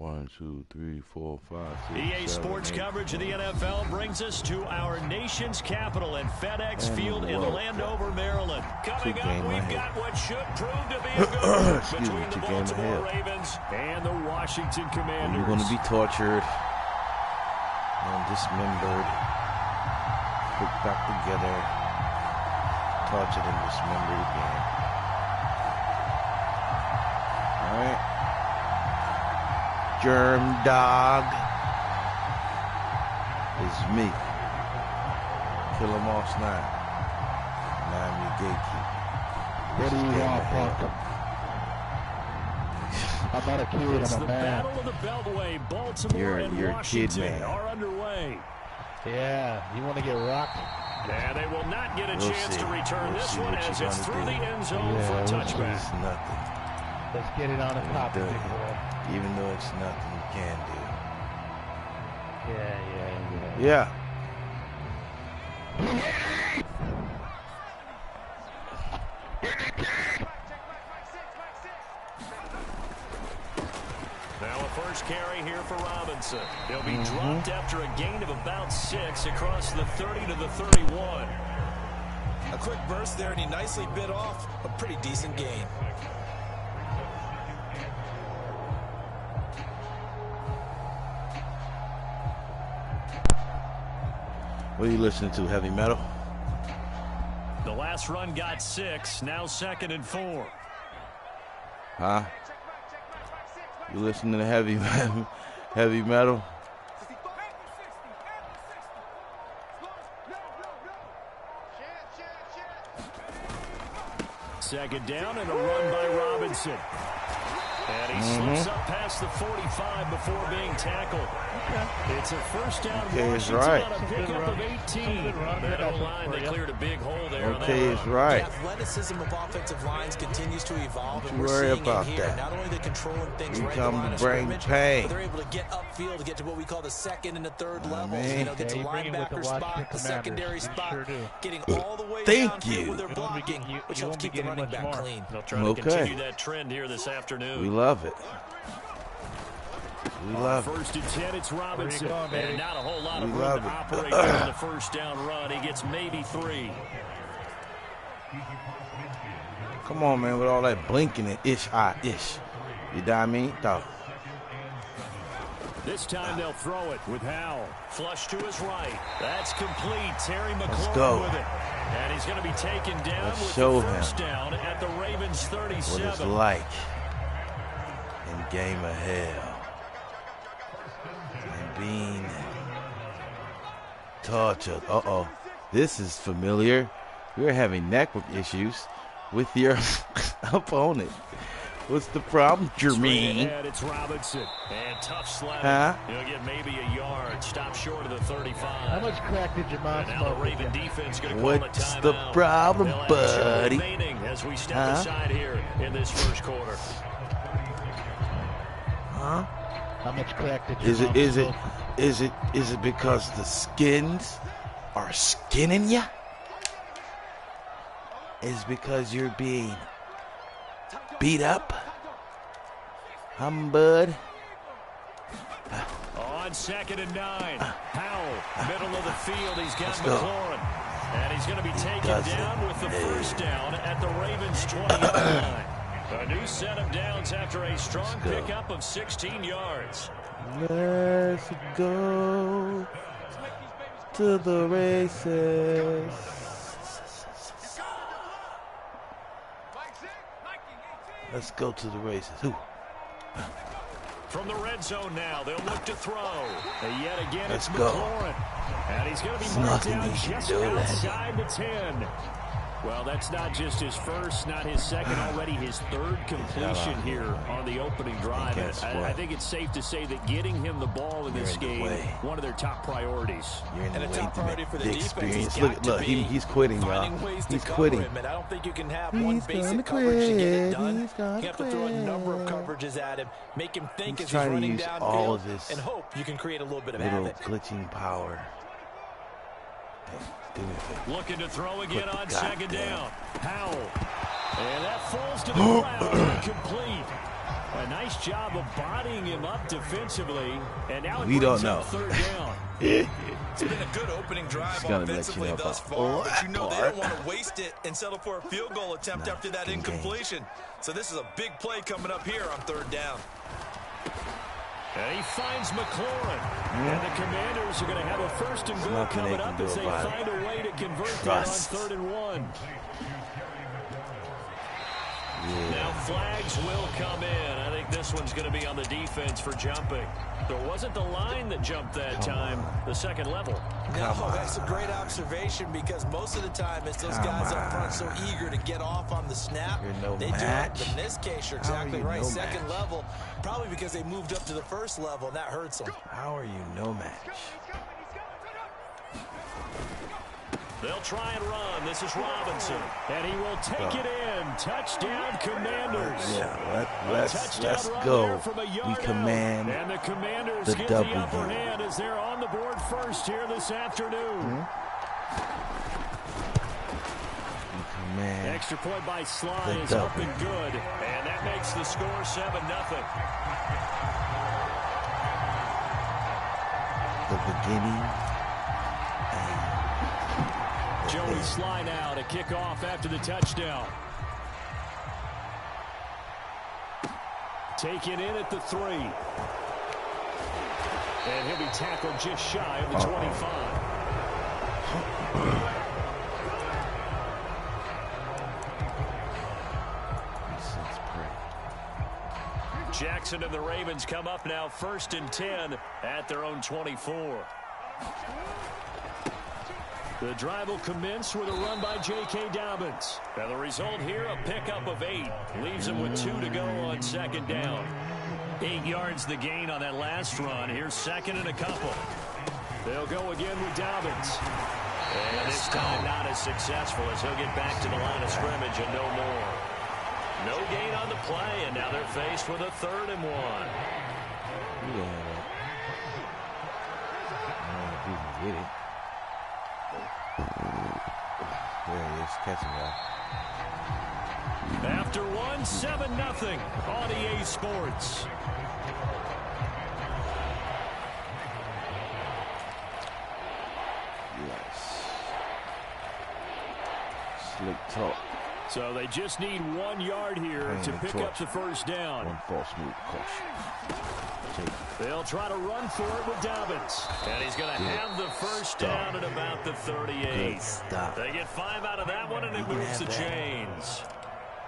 1, 2, 3, 4, 5, 6, EA 7, Sports 8, coverage of the NFL brings us to our nation's capital in FedEx Field in Landover, Maryland. Coming up, we've got what should prove to be a good one between the Baltimore Ravens and the Washington Commanders. You're going to be tortured and dismembered, put back together, tortured and dismembered again. All right. Germ dog is me, Killamoss9, and I'm your gatekeeper. What do you want, Parker? I'm not a kid, I'm a man. The Battle of the Beltway, Baltimore and Washington are underway. Yeah, you want to get rocked? And they will not get a chance to return this one as it's through the end zone for a touchback. It's nothing. Let's get it on the top, big boy. Even though it's nothing you can do. Yeah. Now a first carry here for Robinson. He'll be dropped after a gain of about 6 across the 30 to the 31. A quick burst there, and he nicely bit off a pretty decent gain. What are you listening to, heavy metal? The last run got 6, now 2nd and 4. Huh? You listening to heavy metal? Second down and a run by Robinson. And he slips up past the 45 before being tackled. It's a first down. Washington on a pickup of 18. That O-line, they cleared a big hole there. Okay, is right. The athleticism of offensive lines continues to evolve. Don't you worry about that. Not only the controlling things We right come line to of bring scrimmage, pain. but they're able to get upfield to get to what we call the second and the third levels. Man. Get to linebacker spot, the secondary spot, getting all the way downfield with their blocking, which helps keep the running back clean. They'll try to continue that trend here this afternoon. We love it. We love it. First and 10, it's Robinson. And not a whole lot of We room to love it. operate on the first down run. He gets maybe 3. Come on, man, with all that blinking and ish. You know what I mean? Dog. This time they'll throw it with Howell. Flush to his right. That's complete. Terry McLaurin go. with it. And he's going to be taken down Let's with show the him first down at the Ravens 37. What it's like in game of hell. And being tortured. Uh-oh. This is familiar. We're having network issues with your opponent. What's the problem, Jermaine? It's Robinson. And tough slap. Huh? He'll get maybe a yard. Stop short of the 35. How much crack did your mom smoke? Now the Raven defense going to call a timeout. What's the problem, buddy? As we step aside here in this first quarter. Huh? How much crack did your mom smoke? Is it because the skins are skinning ya? Is because you're being beat up? Bud? On 2nd and 9. Howell, middle of the field. He's got McLaurin. And he's going to be taken down with the first down at the Ravens 29. A new set of downs after a strong pickup of 16 yards. Let's go to the races. Let's go to the races. Who? From the red zone now, they'll look to throw. Yet again, Let's it's go. McLaurin. And he's going to be marked down just outside the 10. Well, that's not just his first, not his second, already his third completion here on the opening drive. I think it's safe to say that getting him the ball in this game, one of their top priorities. You're in the And a way top priority for the experience. defense. Look, he's quitting, y'all. He's quitting. I don't think you can have one basic coverage to get it done. You have to throw a number of coverages at him, make him think as he's running downfield, and hope you can create a little bit of havoc. Glitching power. Looking to throw again on 2nd down. Howell. And that falls to the ground. Incomplete. A nice job of bodying him up defensively, and now we don't know. Third down. It's been a good opening drive offensively thus far, but you know they don't want to waste it and settle for a field goal attempt after that incompletion. So this is a big play coming up here on third down. And he finds McLaurin. And the Commanders are going to have a first and goal coming up as they find a way to convert that on 3rd and 1. Yeah. Now flags will come in. I think this one's going to be on the defense for jumping. So it wasn't the line that jumped that time, the second level. No, that's a great observation because most of the time it's those guys up front so eager to get off on the snap. They do it. But in this case, you're exactly right. Second level, probably because they moved up to the first level, and that hurts them. How are you no match? They'll try and run. This is Robinson. And he will take it in. Touchdown, Commanders. Yeah, let's go. We command and the Commanders the get double the upper game. hand as they're on the board first here this afternoon. We command. Extra point by Sly is up and good. And that makes the score 7-0. The beginning. Joey Sly now to kick off after the touchdown. Taken in at the 3. And he'll be tackled just shy of the 25. Jackson and the Ravens come up now 1st and 10 at their own 24. The drive will commence with a run by J.K. Dobbins. Now the result here, a pickup of 8. Leaves him with 2 to go on 2nd down. 8 yards the gain on that last run. Here's 2nd and a couple. They'll go again with Dobbins. And this time not as successful as he'll get back to the line of scrimmage and no more. No gain on the play, and now they're faced with a 3rd and 1. Get it. There he is, catching that. After 1, 7-0 on EA Sports. Yes. Slick talk. So they just need 1 yard here to pick up the first down. One false move, caution. They'll try to run for it with Dobbins. And he's going to have the first down at about the 38. They get 5 out of that one, and it moves the chains.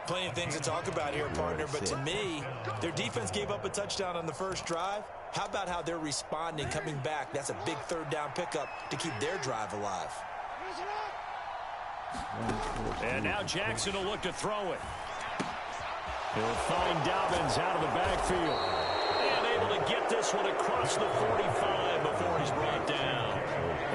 Plenty of things to talk about here, partner, but to me, their defense gave up a touchdown on the first drive. How about how they're responding, coming back? That's a big 3rd down pickup to keep their drive alive. And now Jackson will look to throw it. He'll find Dobbins out of the backfield. And able to get this one across the 45 before he's brought down.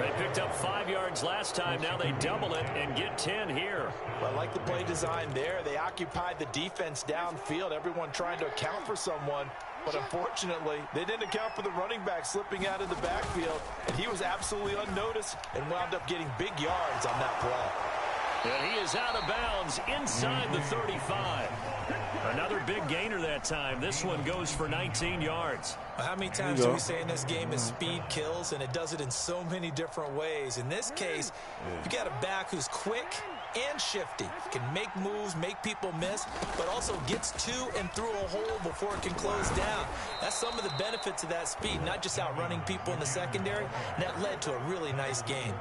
They picked up 5 yards last time. Now they double it and get 10 here. Well, I like the play design there. They occupied the defense downfield. Everyone trying to account for someone. But unfortunately, they didn't account for the running back slipping out of the backfield. And he was absolutely unnoticed and wound up getting big yards on that play. And he is out of bounds inside the 35. Another big gainer that time. This one goes for 19 yards. How many times do we say in this game is speed kills, and it does it in so many different ways. In this case, you got a back who's quick and shifty, can make moves, make people miss, but also gets to and through a hole before it can close down. That's some of the benefits of that speed, not just outrunning people in the secondary. And that led to a really nice game.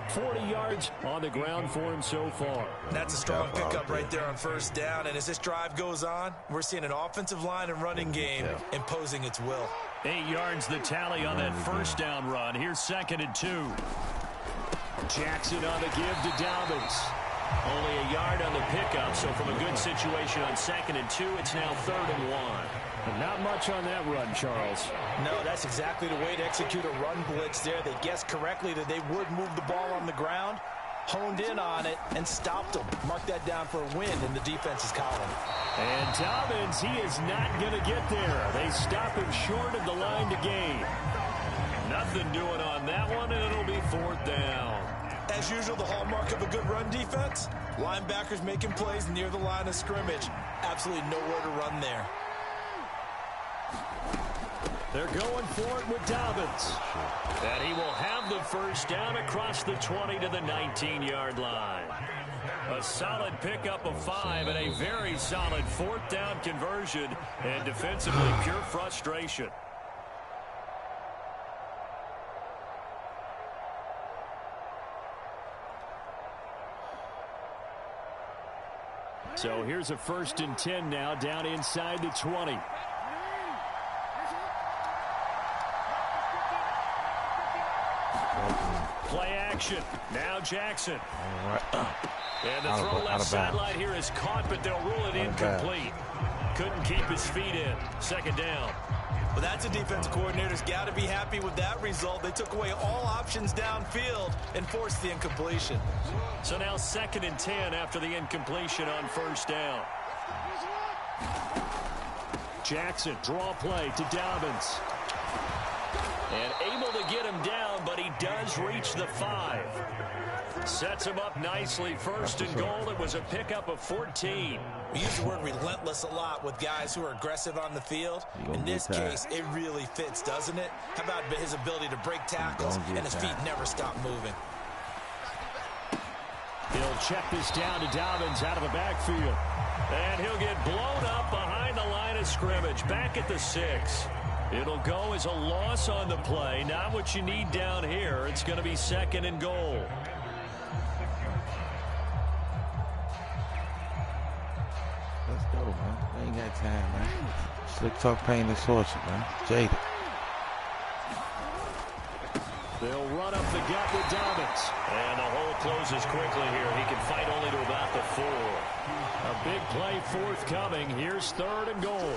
40 yards on the ground for him so far. That's a strong pickup right there on first down. And as this drive goes on, we're seeing an offensive line and running game imposing its will. 8 yards the tally on that first down run. Here's 2nd and 2. Jackson on the give to Dobbins. Only a yard on the pickup, so from a good situation on 2nd and 2, it's now 3rd and 1. But not much on that run, Charles. No, that's exactly the way to execute a run blitz there. They guessed correctly that they would move the ball on the ground, honed in on it, and stopped them. Mark that down for a win in the defense's column. And Dobbins, he is not going to get there. They stop him short of the line to gain. Nothing doing on that one, and it'll be 4th down. As usual, the hallmark of a good run defense, linebackers making plays near the line of scrimmage. Absolutely nowhere to run there. They're going for it with Dobbins. And he will have the first down across the 20 to the 19-yard line. A solid pickup of 5 and a very solid 4th down conversion. And defensively, pure frustration. So here's a 1st and 10 now down inside the 20. Play action. Now Jackson. All right. And the throw left sideline here is caught, but they'll rule it incomplete. Couldn't keep his feet in. 2nd down. Well, that's a defensive coordinator's got to be happy with that result. They took away all options downfield and forced the incompletion. So now 2nd and 10 after the incompletion on 1st down. Jackson, draw play to Dobbins. And able to get him down, but he does reach the 5. Sets him up nicely. 1st and goal. It was a pickup of 14. We use the word relentless a lot with guys who are aggressive on the field. In this case, it really fits, doesn't it? How about his ability to break tackles and his feet never stop moving? He'll check this down to Dobbins out of the backfield. And he'll get blown up behind the line of scrimmage. Back at the 6. It'll go as a loss on the play. Not what you need down here. It's going to be 2nd and goal. Let's go, man. We ain't got time, man. Slick talk, pain, and torture, man. Jaded. They'll run up the gut with Dobbins. And the hole closes quickly here. He can fight only to about the 4. A big play forthcoming. Here's 3rd and goal.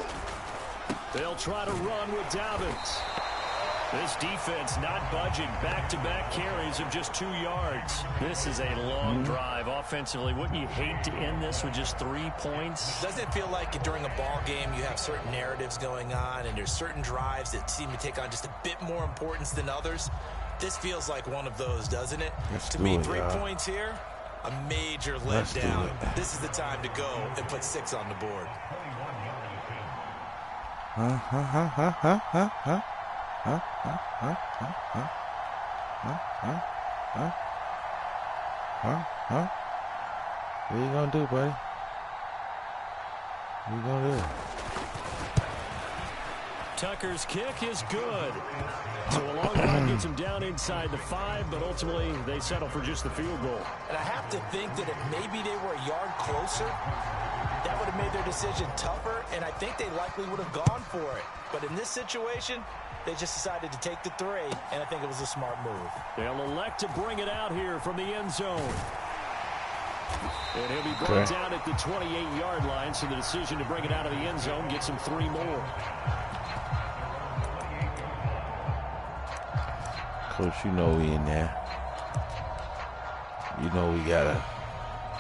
They'll try to run with Dobbins. This defense not budging. Back-to-back carries of just 2 yards. This is a long drive offensively. Wouldn't you hate to end this with just 3 points? Doesn't it feel like during a ball game you have certain narratives going on and there's certain drives that seem to take on just a bit more importance than others? This feels like one of those, doesn't it? To me, 3 points here, a major letdown. This is the time to go and put 6 on the board. What you gonna do, buddy? What you gonna do? Tucker's kick is good. So a long run gets him down inside the 5, but ultimately they settle for just the field goal. And I have to think that if maybe they were a yard closer, that would have made their decision tougher, and I think they likely would have gone for it. But in this situation, they just decided to take the 3, and I think it was a smart move. They'll elect to bring it out here from the end zone. And he'll be brought down at the 28-yard line, so the decision to bring it out of the end zone gets him 3 more. Coach, you know we in there. You know we gotta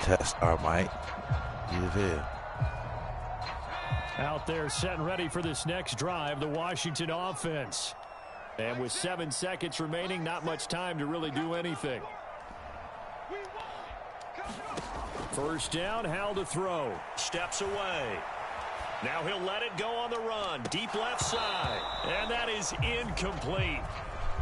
test our might. You feel? Out there set and ready for this next drive, the Washington offense. And with 7 seconds remaining, not much time to really do anything. 1st down, Howell to throw. Steps away. Now he'll let it go on the run. Deep left side. And that is incomplete.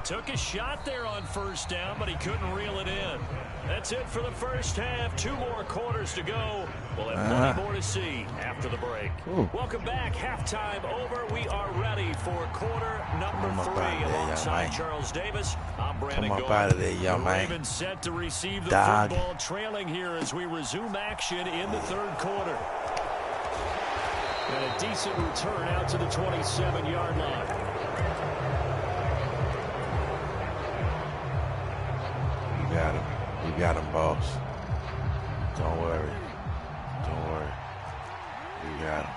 Took a shot there on 1st down, but he couldn't reel it in. That's it for the first half. 2 more quarters to go. We'll have plenty more to see after the break. Welcome back. Halftime over. We are ready for quarter number 3 alongside Charles Davis. I'm Brandon Gold. The Ravens set to receive the football, trailing here as we resume action in the 3rd quarter. And a decent return out to the 27-yard line. We got him, boss. Don't worry. Don't worry. We got him.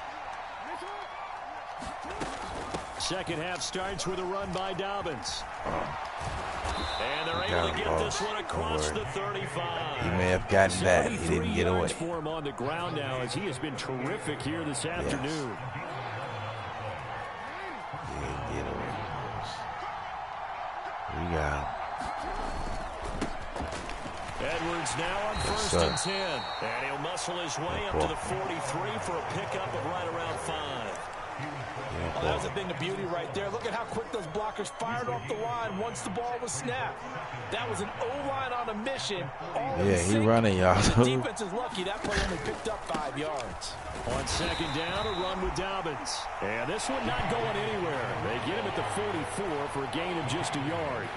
Second half starts with a run by Dobbins. And they're able to get this one across the 35. He may have gotten that. He didn't get away. For him on the ground now as he has been terrific here this afternoon. He didn't get away, boss. We got him. Edwards now on 1st and 10. And he'll muscle his way up to the 43 for a pickup of right around 5. Well, that was a thing of beauty right there. Look at how quick those blockers fired off the line once the ball was snapped. That was an O-line on a mission. He running, y'all. The defense is lucky that play only picked up 5 yards. On second down, a run with Dobbins. And this one not going anywhere. They get him at the 44 for a gain of just a yard.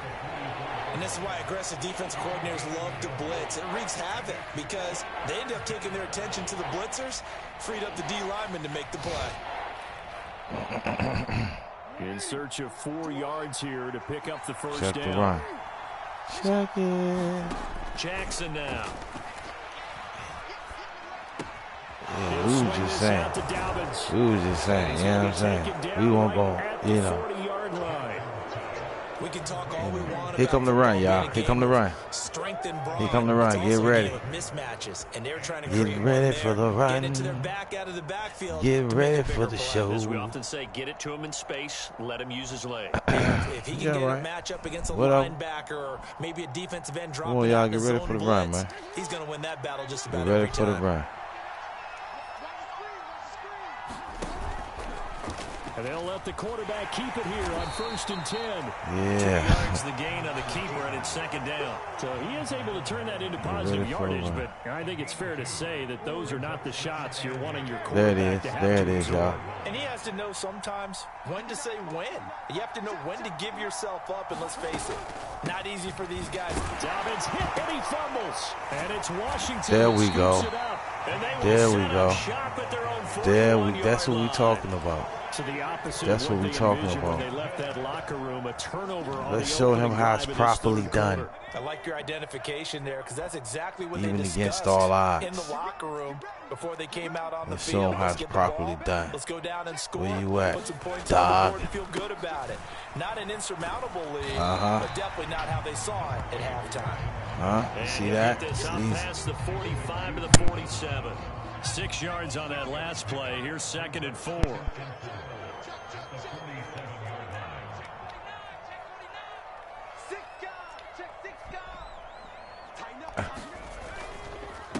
And this is why aggressive defense coordinators love to blitz. It wreaks havoc because they end up taking their attention to the blitzers, freed up the D lineman to make the play. In search of 4 yards here to pick up the first Check down. the run. Check it. Jackson now. Yeah, we was just saying. We was just saying, you know what I'm saying? We won't go, you know. We can talk all we want. Here come the run, y'all. Here come the run. Here come the run. Get ready. Mismatches, and they're trying to get ready for the run. Get into their back out of the backfield. Get ready for the show. As we often say, get it to him in space. Let him use his leg. If he can get a matchup against a linebacker or maybe a defensive end dropping Come on, y'all. Get ready for the run, man. He's going to win that battle just about every time. Get ready for the run. And they'll let the quarterback keep it here on 1st and 10. Yeah. 2 yards the gain on the keeper, and it's second down. So he is able to turn that into positive yardage, but I think it's fair to say that those are not the shots you're wanting your quarterback to have. There it is, y'all. And he has to know sometimes when to say when. You have to know when to give yourself up, and let's face it, not easy for these guys. Dobbins hit, and he fumbles. And it's Washington. There we go. There we go. That's what we're talking about. To the opposite That's what we're talking about. They left that locker room, a turnover on Let's show him how it's properly done. I like your identification there because that's exactly what even they discussed against all odds. in the locker room before they came out on Let's the field. show him how it's properly done. Let's go down and score. Where you at, put some points dog? on the board and feel good about it. Not an insurmountable lead, but definitely not how they saw it at halftime. You see that? This up past the 45 to the 47. 6 yards on that last play. Here's 2nd and 4.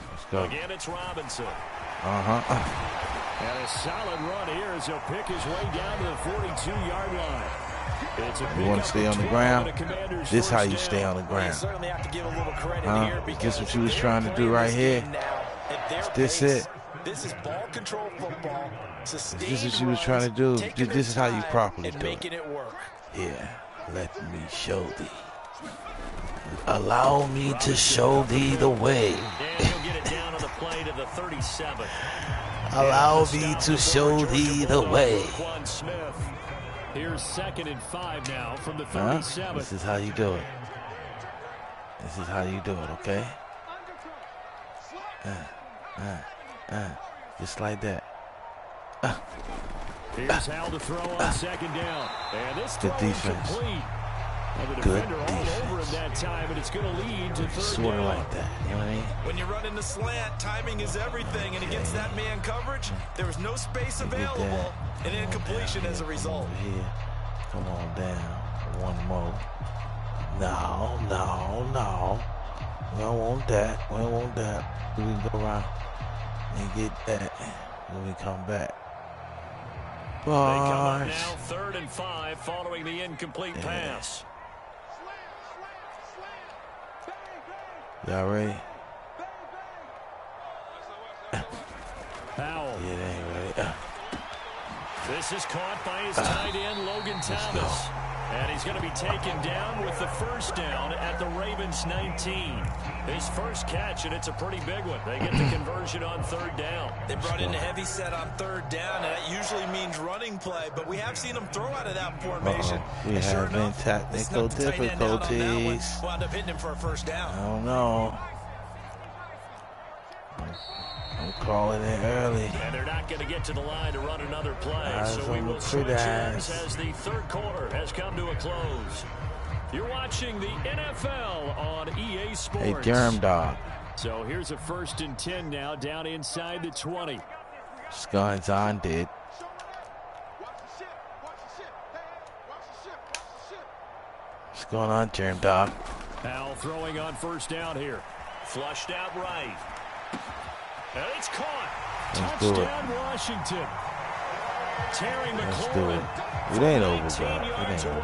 Let's go. Again, it's Robinson. And a solid run here as he'll pick his way down to the 42-yard line. You want to stay on the ground? This is how you stay on the ground. This what you was trying to do right here? This it? This is ball control football. This is what you was trying to do. This is how you properly do it. Yeah, let me show thee. Allow me to show thee the way. He'll get it down on the play to the 37. Allow me to show thee the way. Here's 2nd and 5 now from the 37. This is how you do it. This is how you do it, okay? Just like that. Here's how to throw on 2nd down. And this good defense. Complete. Good defender all over him that time, and it's going to lead to 3rd sort of down. like that, you know what I mean? When you're running the slant, timing is everything, and against that man coverage, there was no space available, and incompletion as a result. Over here. Come on down. One more. No. We don't want that. We don't want that. We can go around and get that when we come back. They come up now 3rd and 5 following the incomplete pass. Y'all ready? Powell. Yeah, they ain't ready. This is caught by his tight end, Logan Thomas. And he's going to be taken down with the 1st down at the Ravens 19. His first catch, and it's a pretty big one. They get the conversion on 3rd down. They brought in a heavy set on 3rd down, and that usually means running play, but we have seen them throw out of that formation. We have been technical difficulties. Wound up hitting him for a 1st down. I don't know. I'm calling it early. And they're not going to get to the line to run another play. So we will switch gears as the 3rd quarter has come to a close. You're watching the NFL on EA Sports. Hey, Germ Dog. So here's a 1st and 10 now down inside the 20. Scott's on did. What's going on, Germ Dog? Powell throwing on 1st down here. Flushed out right. And it's caught. Touchdown, Washington. Let's do it. It ain't over, bro. It ain't over.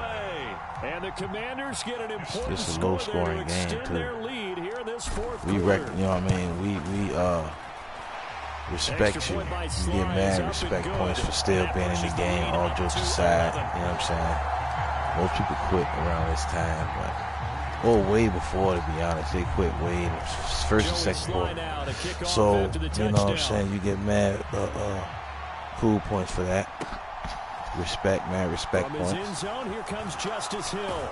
And the Commanders get an important This is a low-scoring game, too. We you know what I mean? We respect you. You get mad, respect points for still being in the game, all jokes aside. You know what I'm saying? Most people quit around this time, but way before, to be honest. They quit way in the first and second quarter. So, you know what I'm saying? You get mad, cool points for that. Respect, man, respect points. From his end zone, here comes Justice Hill.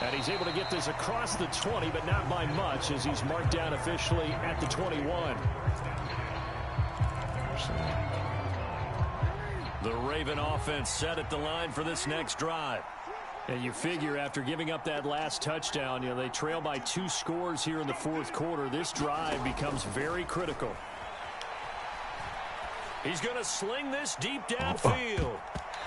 And he's able to get this across the 20, but not by much, as he's marked down officially at the 21. The Raven offense set at the line for this next drive. And you figure after giving up that last touchdown, you know, they trail by 2 scores here in the fourth quarter. This drive becomes very critical. He's going to sling this deep downfield.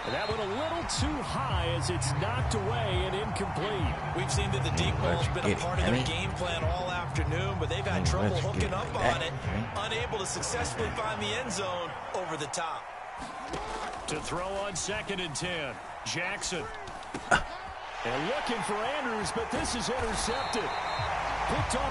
And that one a little too high as it's knocked away and incomplete. We've seen that the deep ball's been a part of their game plan all afternoon, but they've had trouble hooking up on it, unable to successfully find the end zone over the top. To throw on 2nd and 10, Jackson. And looking for Andrews, but this is intercepted.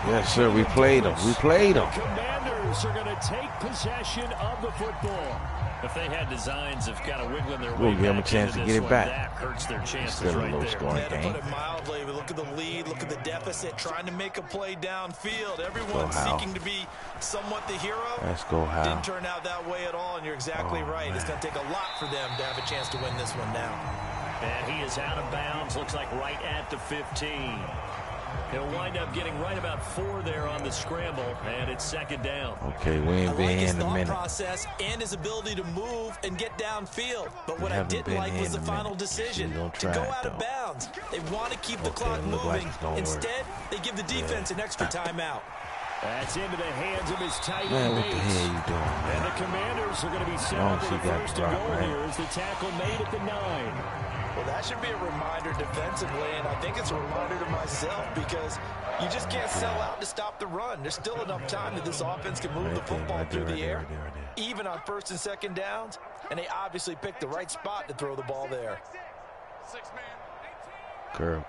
Yes, sir, we played them. We played them. The Commanders are going to take possession of the football. If they had designs of kind of wiggling their way we'll give them a chance to get it back. That hurts their chances Still right a low there. scoring To game. put it mildly, we look at the lead, look at the deficit, trying to make a play downfield. Everyone seeking to be somewhat the hero. Let's go, Hal. Didn't turn out that way at all, and you're exactly right. Man. It's going to take a lot for them to have a chance to win this one now. And he is out of bounds, looks like right at the 15. He'll wind up getting right about 4 there on the scramble, and it's 2nd down. Okay, we ain't been here in a minute. Process and his ability to move and get downfield. But what I didn't like was the final decision to go out of bounds. They want to keep the clock moving. Instead, they give the defense an extra timeout. That's into the hands of his tight Man, end what the hell you doing, man? And the Commanders are going to be set up for the 1st and goal here as the tackle made at the 9. Well, that should be a reminder defensively, and I think it's a reminder to myself because you just can't sell out to stop the run. There's still enough time that this offense can move the football through the air, even on 1st and 2nd downs, and they obviously picked the right spot to throw the ball there. Curl.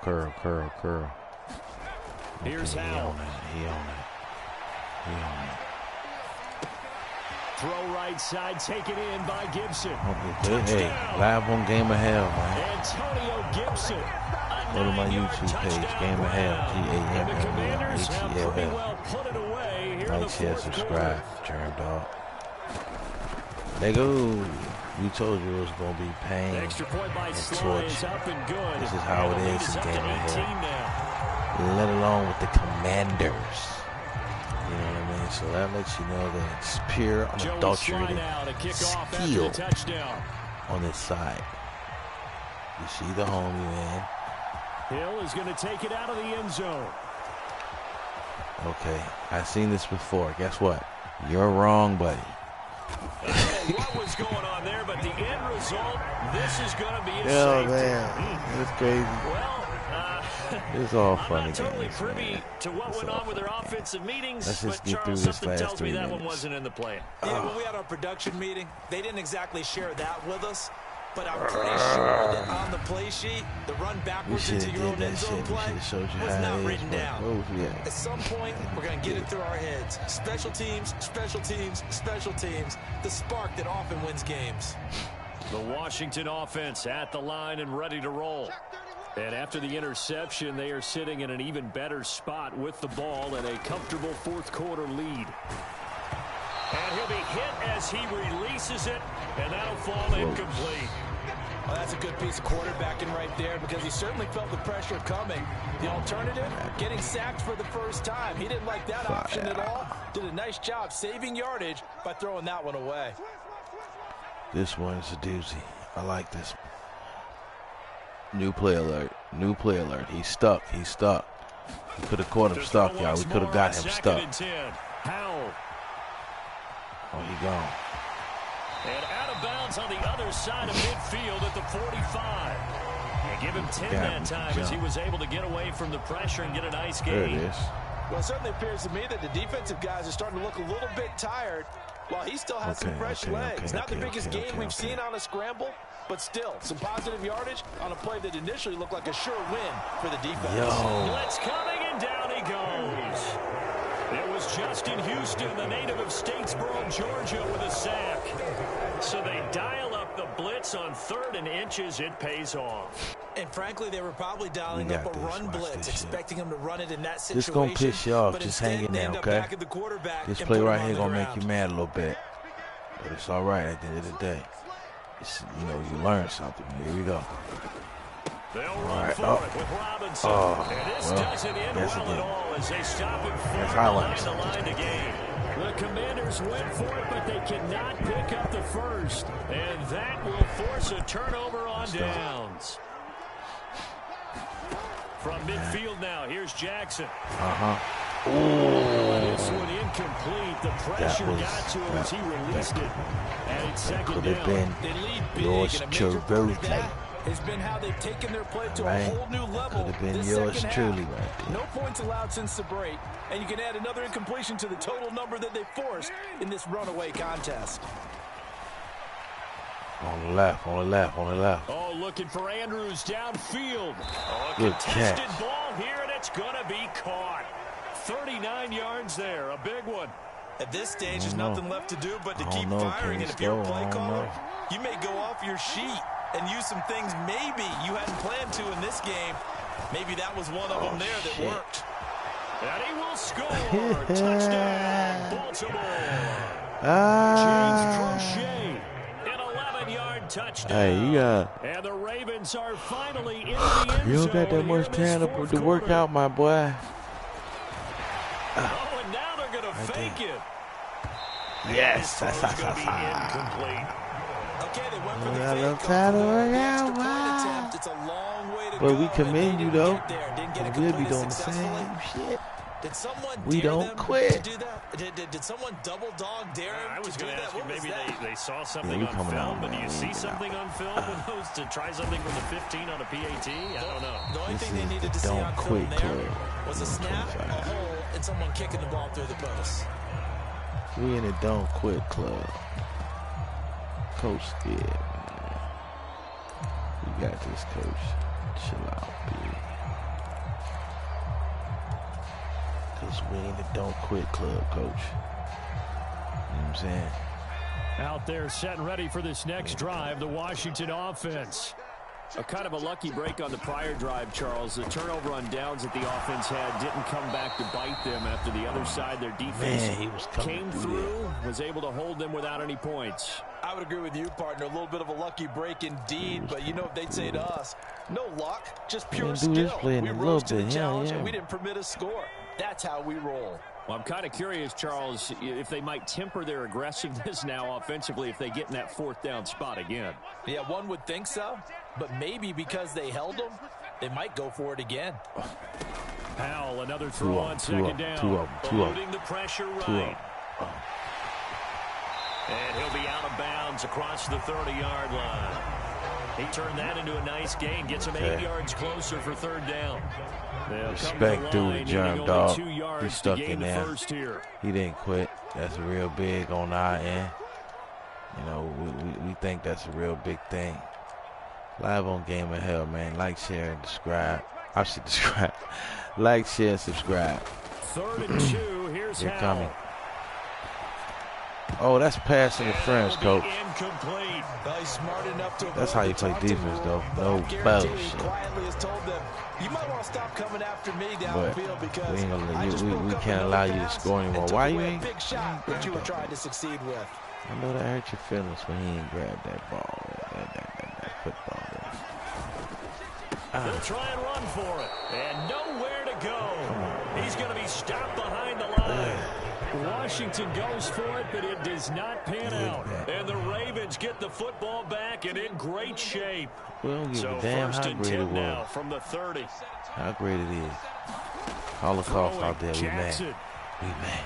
Here's Hal. He on it. Throw right side, taken in by Gibson. Hey, live on Game of Hell, man. Antonio Gibson. Go to my YouTube page, Game of Hell, GAMMHELL. Like, share, subscribe, turn dog. There go. We told you it was gonna be pain and torture. This is how it is in Game of Hell. Let alone with the Commanders. You know what I mean? So that lets you know that it's pure, unadulterated skill on this side. You see the homie, man. Hill is going to take it out of the end zone. Okay, I've seen this before. Guess what? You're wrong, buddy. I don't know what was going on there, but the end result, this is going to be a safety. Man, that's crazy. Well, it's all funny. I'm not totally games, privy man. to what went on with their offensive meetings, Let's just but get Charles, through this something last tells me 3 that minutes. one wasn't in the plan. Yeah, when we had our production meeting, they didn't exactly share that with us, but I'm pretty sure that on the play sheet, the run backwards into your own end zone play was not written down. At some point, we're going to get it through our heads. Special teams, the spark that often wins games. The Washington offense at the line and ready to roll. And after the interception, they are sitting in an even better spot with the ball and a comfortable fourth quarter lead. And he'll be hit as he releases it, and that'll fall incomplete. Well, that's a good piece of quarterbacking right there because he certainly felt the pressure coming. The alternative, getting sacked for the first time. He didn't like that option at all. Did a nice job saving yardage by throwing that one away. This one's a doozy. I like this. New play alert. He's stuck. We could have caught him stuck, y'all. We could have got him stuck. Oh, he gone. And out of bounds on the other side of midfield at the 45. And give him 10 that time as he was able to get away from the pressure and get a nice gain. There it is. Well, it certainly appears to me that the defensive guys are starting to look a little bit tired. Well, he still has some fresh legs. Not the biggest gain we've seen on a scramble, but still some positive yardage on a play that initially looked like a sure win for the defense. Blitz coming, and down he goes. It was Justin Houston, the native of Statesboro, Georgia, with a sack. So they dial up the blitz on 3rd and inches. It pays off. And frankly, they were probably dialing up a run blitz, expecting him to run it in that situation. This gonna piss you off. Just hang in there, okay? This play right here gonna make you mad a little bit, but it's all right at the end of the day. It's, you know, you learn something. Here we go. They'll run for it with Robinson. And this doesn't end well at all as they stop him far behind the line to gain. The Commanders went for it, but they cannot pick up the first. And that will force a turnover on downs. From midfield now, here's Jackson. This one incomplete. The pressure got to him as he released it. And it's second down. Yours truly. Has been how they've taken their play to a whole new level. Could have been yours truly right there. No points allowed since the break, and you can add another incompletion to the total number that they forced in this runaway contest. On the left, on the left, on the left. Oh, looking for Andrews downfield. Oh, a good contested catch. Ball here, and it's going to be caught. 39 yards there, a big one. At this stage, there's nothing left to do but to keep firing. And if you're a play caller, you may go off your sheet and use some things maybe you hadn't planned to in this game. Maybe that was one of them there that worked. And he will score. Touchdown, Baltimore. James Crochet, an 11-yard touchdown. Hey, you got. And the Ravens are finally in the end zone. You don't got that much time to work out, my boy. Oh, and now they're going to fake it. Yes. It's going to be incomplete. Okay, they went for the fake. It's a long way to go. But we commend you, though. We'll be doing the same shit. Did someone we don't quit. To do that? Did someone double dog dare him? I was going to ask you, maybe they saw something on film, out, but do you see something on film with those to try something from the 15 on a PAT? I don't know. The only thing they needed to see on film there was a snap, a hole, and someone kicking the ball through the post. We in the don't quit club. Coach did, man. We got this, coach. Chill out, dude. Because we in the don't quit club, coach. You know what I'm saying? Out there set and ready for this next drive, the Washington offense. A kind of a lucky break on the prior drive, Charles. The turnover on downs that the offense had didn't come back to bite them after the other side. Their defense came through, was able to hold them without any points. I would agree with you, partner. A little bit of a lucky break indeed, but you know what they'd say to us? No luck, just pure skill. We rose to the challenge, and we didn't permit a score. That's how we roll. Well, I'm kind of curious, Charles, if they might temper their aggressiveness now offensively if they get in that 4th down spot again. Yeah, one would think so, but maybe because they held them, they might go for it again. Powell, another throw on second down. Eluding the pressure right. And he'll be out of bounds across the 30-yard line. He turned that into a nice gain, gets him 8 yards closer for 3rd down. Respect through the jump, dog. He stuck in there. He didn't quit. That's real big on our end. You know, we think that's a real big thing. Live on Game of Hell, man. Like, share, and subscribe. I should subscribe. Like, share, and subscribe. 3rd and 2. Here's They're coming. Oh, that's pass interference, coach. Incomplete. That's how you play defense, though. No bullshit. You might want to stop coming after me downfield because we ain't gonna we can't allow you to score anymore. Why you ain't? Big shot that you were trying to succeed with. I know that hurt your feelings when he ain't grabbed that ball, that football. They'll try and run for it, and nowhere to go. He's going to be stopped behind the line. Washington goes for it, but it does not pan out. And the Ravens get the football back and in great shape. We don't give a damn how great it was. Now from the 30. How great it is. Holocaust out there. Jackson. We mad.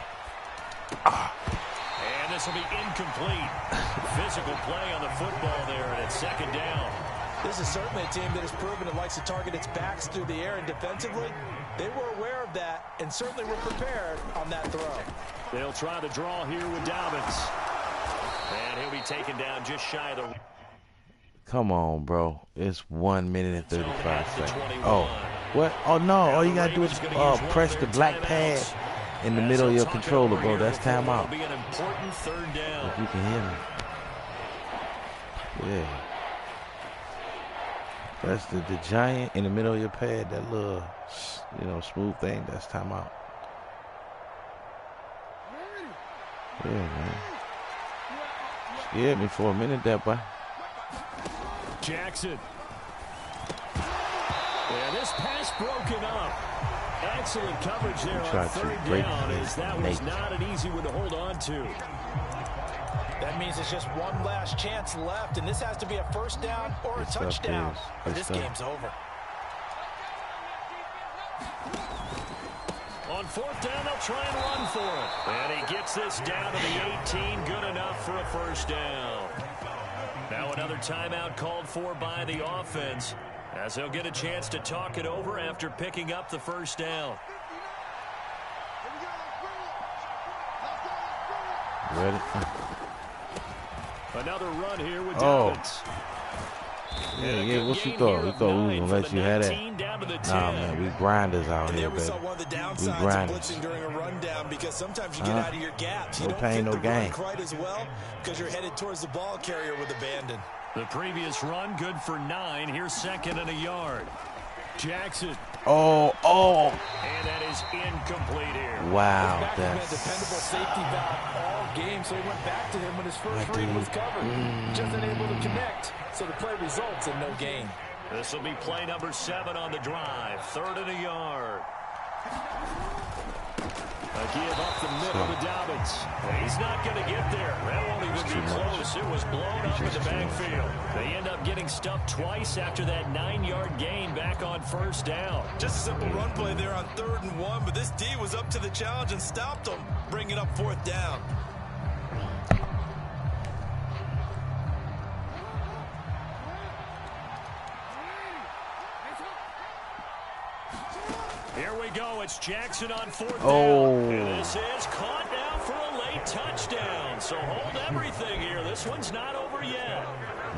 And this will be incomplete. Physical play on the football there, and it's 2nd down. This is certainly a team that has proven it likes to target its backs through the air, and defensively, they were aware of that and certainly were prepared on that throw. They'll try the draw here with Dobbins. And he'll be taken down just shy of the... Come on, bro. It's 1 minute and 35 seconds. Oh, what? Oh, no. All you got to do is press the black pad in the middle of your controller, bro. That's timeout. Be an important third down. If you can hear me. Yeah. That's the giant in the middle of your pad, that little, smooth thing. That's timeout. Yeah, man. Scared me for a minute there, boy. Jackson. Yeah, this pass broken up. Excellent coverage there on third down, as that was not an easy one to hold on to. That means it's just one last chance left, and this has to be a first down or a touchdown, or this game's over. On fourth down, they'll try and run for it. And he gets this down to the 18, good enough for a first down. Now another timeout called for by the offense, as they'll get a chance to talk it over after picking up the first down. Ready? Another run here with Dobbins. Yeah, what you thought? We thought we was going to let you have that? Nah, man, we grinders out here, baby. One of the downsides we of blitzing during a rundown, because sometimes you get out of your gaps. You no don't pain, get no the gain. run quite as well because you're headed towards the ball carrier with abandon. The previous run good for 9. Here's second and a yard. Jackson. Oh. And that is incomplete here. Wow, that's a dependable safety valve all game, so he went back to him when his first read was covered. Just unable to connect, so the play results in no gain. This will be play number 7 on the drive. Third and a yard. A give up the middle to Dobbins. He's not going to get there. That won't even be close. It was blown up in the backfield. They end up getting stuffed twice after that 9-yard gain back on first down. Just a simple run play there on 3rd and 1, but this D was up to the challenge and stopped them, bringing up 4th down. Here we go. It's Jackson on 4th down. Oh. This is caught now for a late touchdown. So hold everything here. This one's not over yet.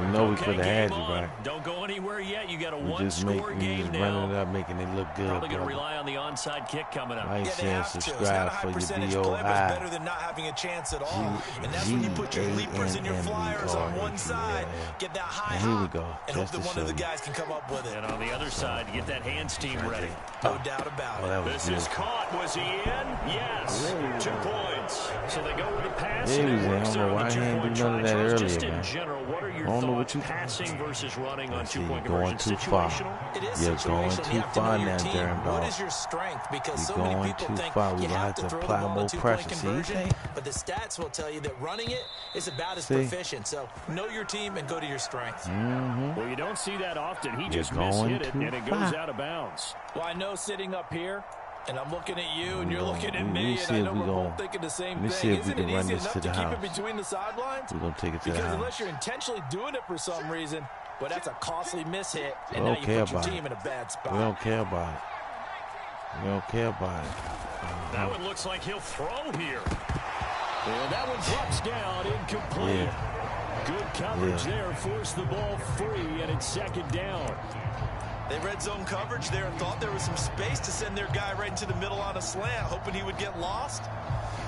You know we could have had you, right? Don't go anywhere yet. You got a we one-score game just now. Running it up, making it look good. Probably going to rely on the onside kick coming up. Like, share, subscribe for your BOI. Better than not having a chance at all. And that's when you put your leapers and your flyers on one side, get that high hop, here we go. and hope that one of the guys can come up with it. And on the other side, get that hands team ready. No doubt about it. This is caught. Was he in? Yes. 2 points. So they go with the pass. Yeah, I don't know why he didn't do none of that earlier, just man. in general, what are your thoughts? Passing versus running on 2-point going conversion? too far. It is You're going too far now, Darren Dog. What is your strength? Because You're so many going people too think far. We're you going to have have to to throw the apply ball more in 2-point pressure. conversion, but the stats will tell you that running it is about as proficient. So know your team and go to your strengths. Well, you don't see that often. He just mishit it, and it goes out of bounds. Well, I know sitting up here, and I'm looking at you, and you're looking at me, and I know we're both thinking the same thing. See if we Isn't can it run easy this enough to to the keep house. it between the sidelines? We're going to take it to the Because house. unless you're intentionally doing it for some reason, but that's a costly miss hit, and We now don't you care put your about team in a bad spot. We don't care about it. We don't care about it. That one looks like he'll throw here. And that one drops down, incomplete. Good coverage there, forced the ball free, and it's 2nd down. They red zone coverage there and thought there was some space to send their guy right into the middle on a slant, hoping he would get lost.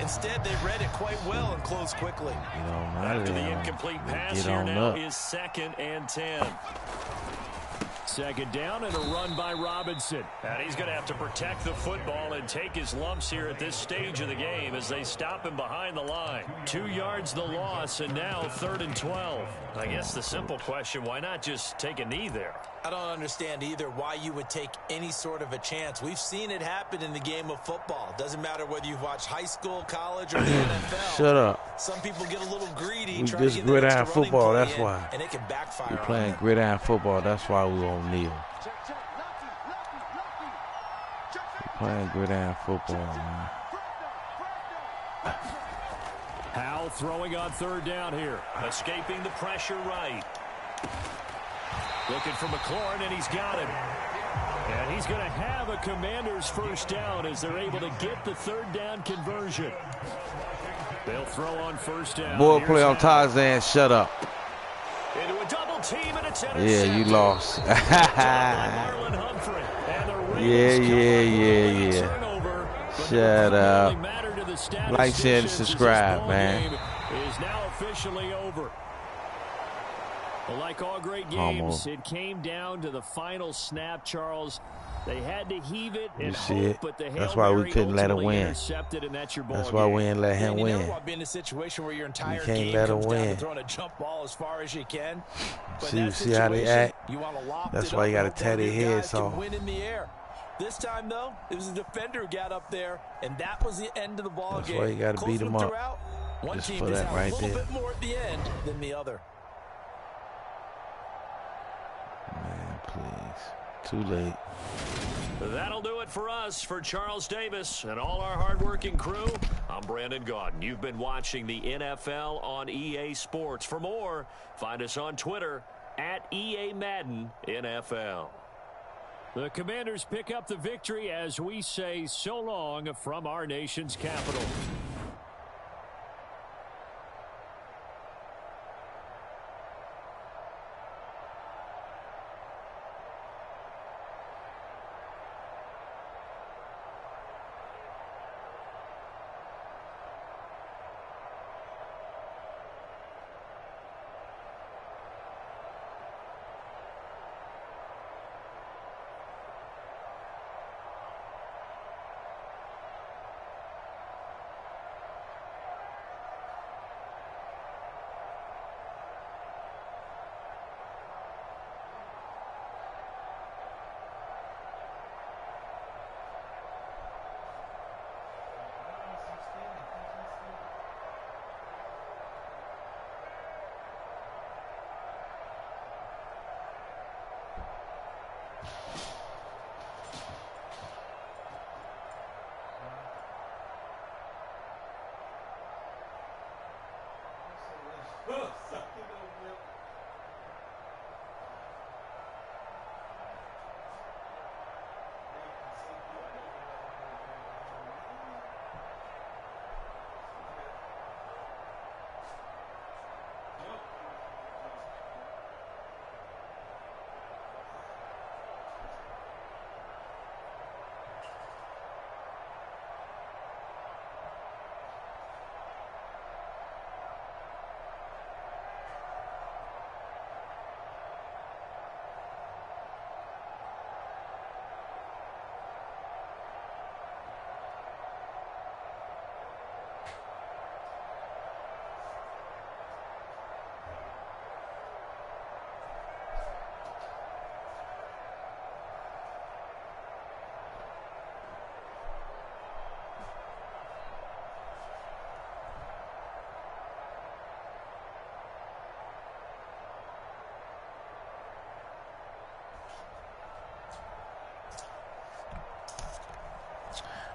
Instead, they read it quite well and closed quickly. After the incomplete pass here now is 2nd and 10. 2nd down and a run by Robinson. And he's going to have to protect the football and take his lumps here at this stage of the game as they stop him behind the line. 2 yards the loss, and now 3rd and 12. I guess the simple question, why not just take a knee there? I don't understand either why you would take any sort of a chance. We've seen it happen in the game of football. Doesn't matter whether you've watched high school, college, or the NFL. Shut up. Some people get a little greedy. We just gridiron football, that's why. And it can backfire. We're playing gridiron football, that's why we won't kneel. We're playing gridiron football, man. Howell throwing on 3rd down here. Escaping the pressure right. Looking for McLaurin, and he's got him. And he's going to have a Commanders first down as they're able to get the 3rd down conversion. They'll throw on first down. Boy, play on Tarzan. Shut up. Into a double team, and it's Yeah, you lost. Yeah. Shut up. Like, share, and subscribe, man. Is now officially over. Well, like all great games, Almost. it came down to the final snap, Charles. They had to heave it and see hope, it. but the That's Hail why we Mary couldn't let him ultimately win. intercepted, and that's your ball That's why we didn't let him You win. never want to be in a situation where your entire can't game let him comes down win. to throwing a jump ball as far as you can. But in that See how they situation, act? you want to loft That's it why up you gotta and hope tear one of their your heads guys can off. win in the air. This time, though, it was the defender who got up there, and that was the end of the ball That's game. why you gotta Close beat 'em one up. throughout. One Just team for just that had right a little there. bit more at the end than the other. Man, please. Too late. That'll do it for us. For Charles Davis and all our hardworking crew, I'm Brandon Gaudin. You've been watching the NFL on EA Sports. For more, find us on Twitter at EA Madden NFL. The Commanders pick up the victory as we say so long from our nation's capital.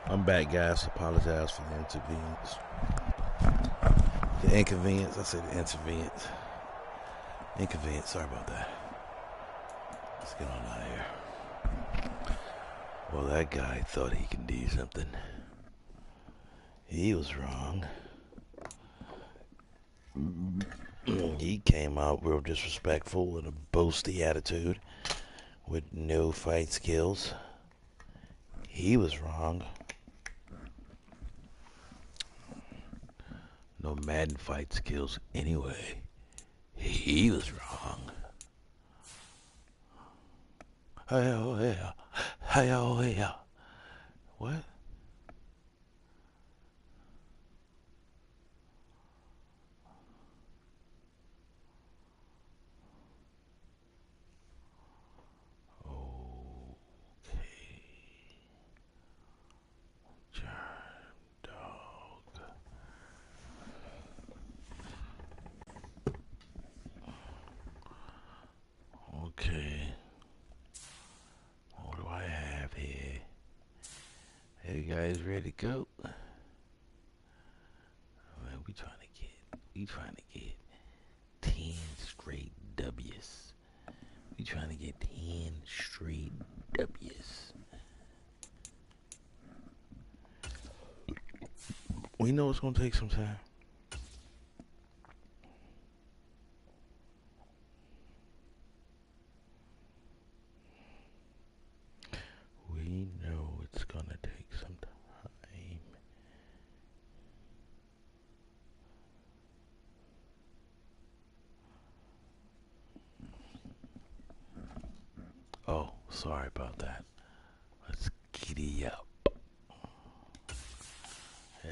I'm back, guys. Apologize for the inconvenience. I said inconvenience. Sorry about that. Let's get on out of here. Well, that guy thought he could do something. He was wrong. He came out real disrespectful and a boasty attitude with no fight skills. He was wrong. No Madden fight skills anyway. He was wrong. Hey, oh yeah. Hey, oh yeah. What? Okay. What do I have here? Hey, you guys ready to go? Man, we trying to get 10 straight W's. We trying to get 10 straight W's. We know it's gonna take some time. sorry about that. Let's giddy up.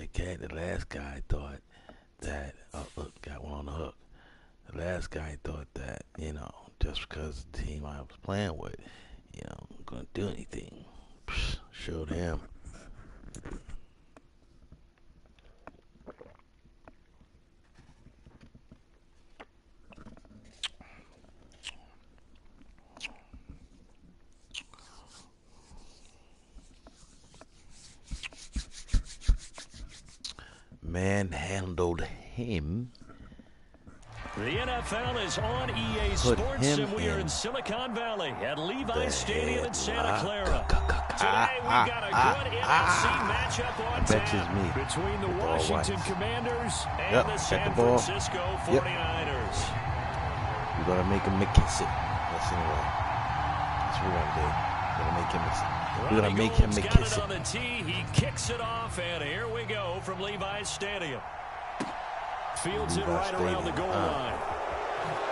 Okay, the last guy thought that, oh, look, got one on the hook. The last guy thought that, you know, just because the team I was playing with, you know, I'm going to do anything. Psh, showed him. Manhandled him. The NFL is on EA Sports, and we are in Silicon Valley at Levi's Stadium in Santa Clara. Today, we've got a good NFC matchup on tap between the Washington Commanders and the San Francisco 49ers. We're going to make him McKissick. That's anyway. That's what we're going to do. We're going to make him McKissick. On the tee, he kicks it off, and here we go from Levi's Stadium. Fields it right around the goal line.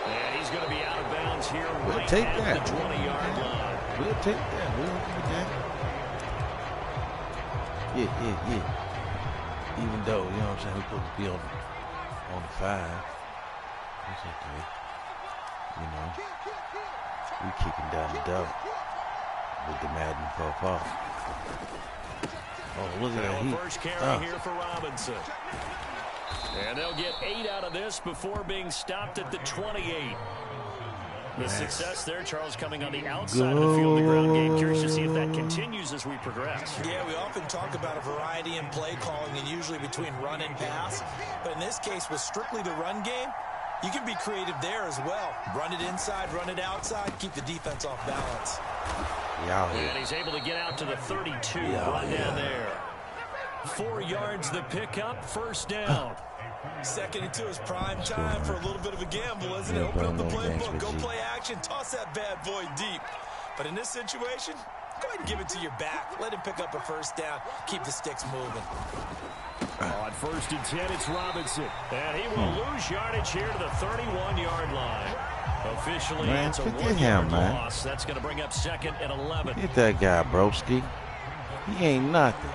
And he's going to be out of bounds here right at the 20-yard line. We'll take that. We'll take that. Yeah. Even though, you know what I'm saying, we're supposed to be on the 5. It's okay. You know, we kicking down the door with the Madden football. Oh, look at that heat. First carry here for Robinson. And they'll get 8 out of this before being stopped at the 28. The success there, Charles, coming on the outside of the field, the ground game. Curious to see if that continues as we progress. Yeah, we often talk about a variety in play calling and usually between run and pass. But in this case, with strictly the run game, you can be creative there as well. Run it inside, run it outside, keep the defense off balance. And he's able to get out to the 32, run down there. 4 yards the pickup, first down. Second into his prime time for a little bit of a gamble, isn't it? Open up the playbook, go play action, toss that bad boy deep. But in this situation, go ahead and give it to your back. Let him pick up a first down. Keep the sticks moving. On 1st and 10, it's Robinson. And he will lose yardage here to the 31-yard line. Officially, it's a 1-yard loss. That's going to bring up 2nd and 11. Get that guy, broski. He ain't nothing.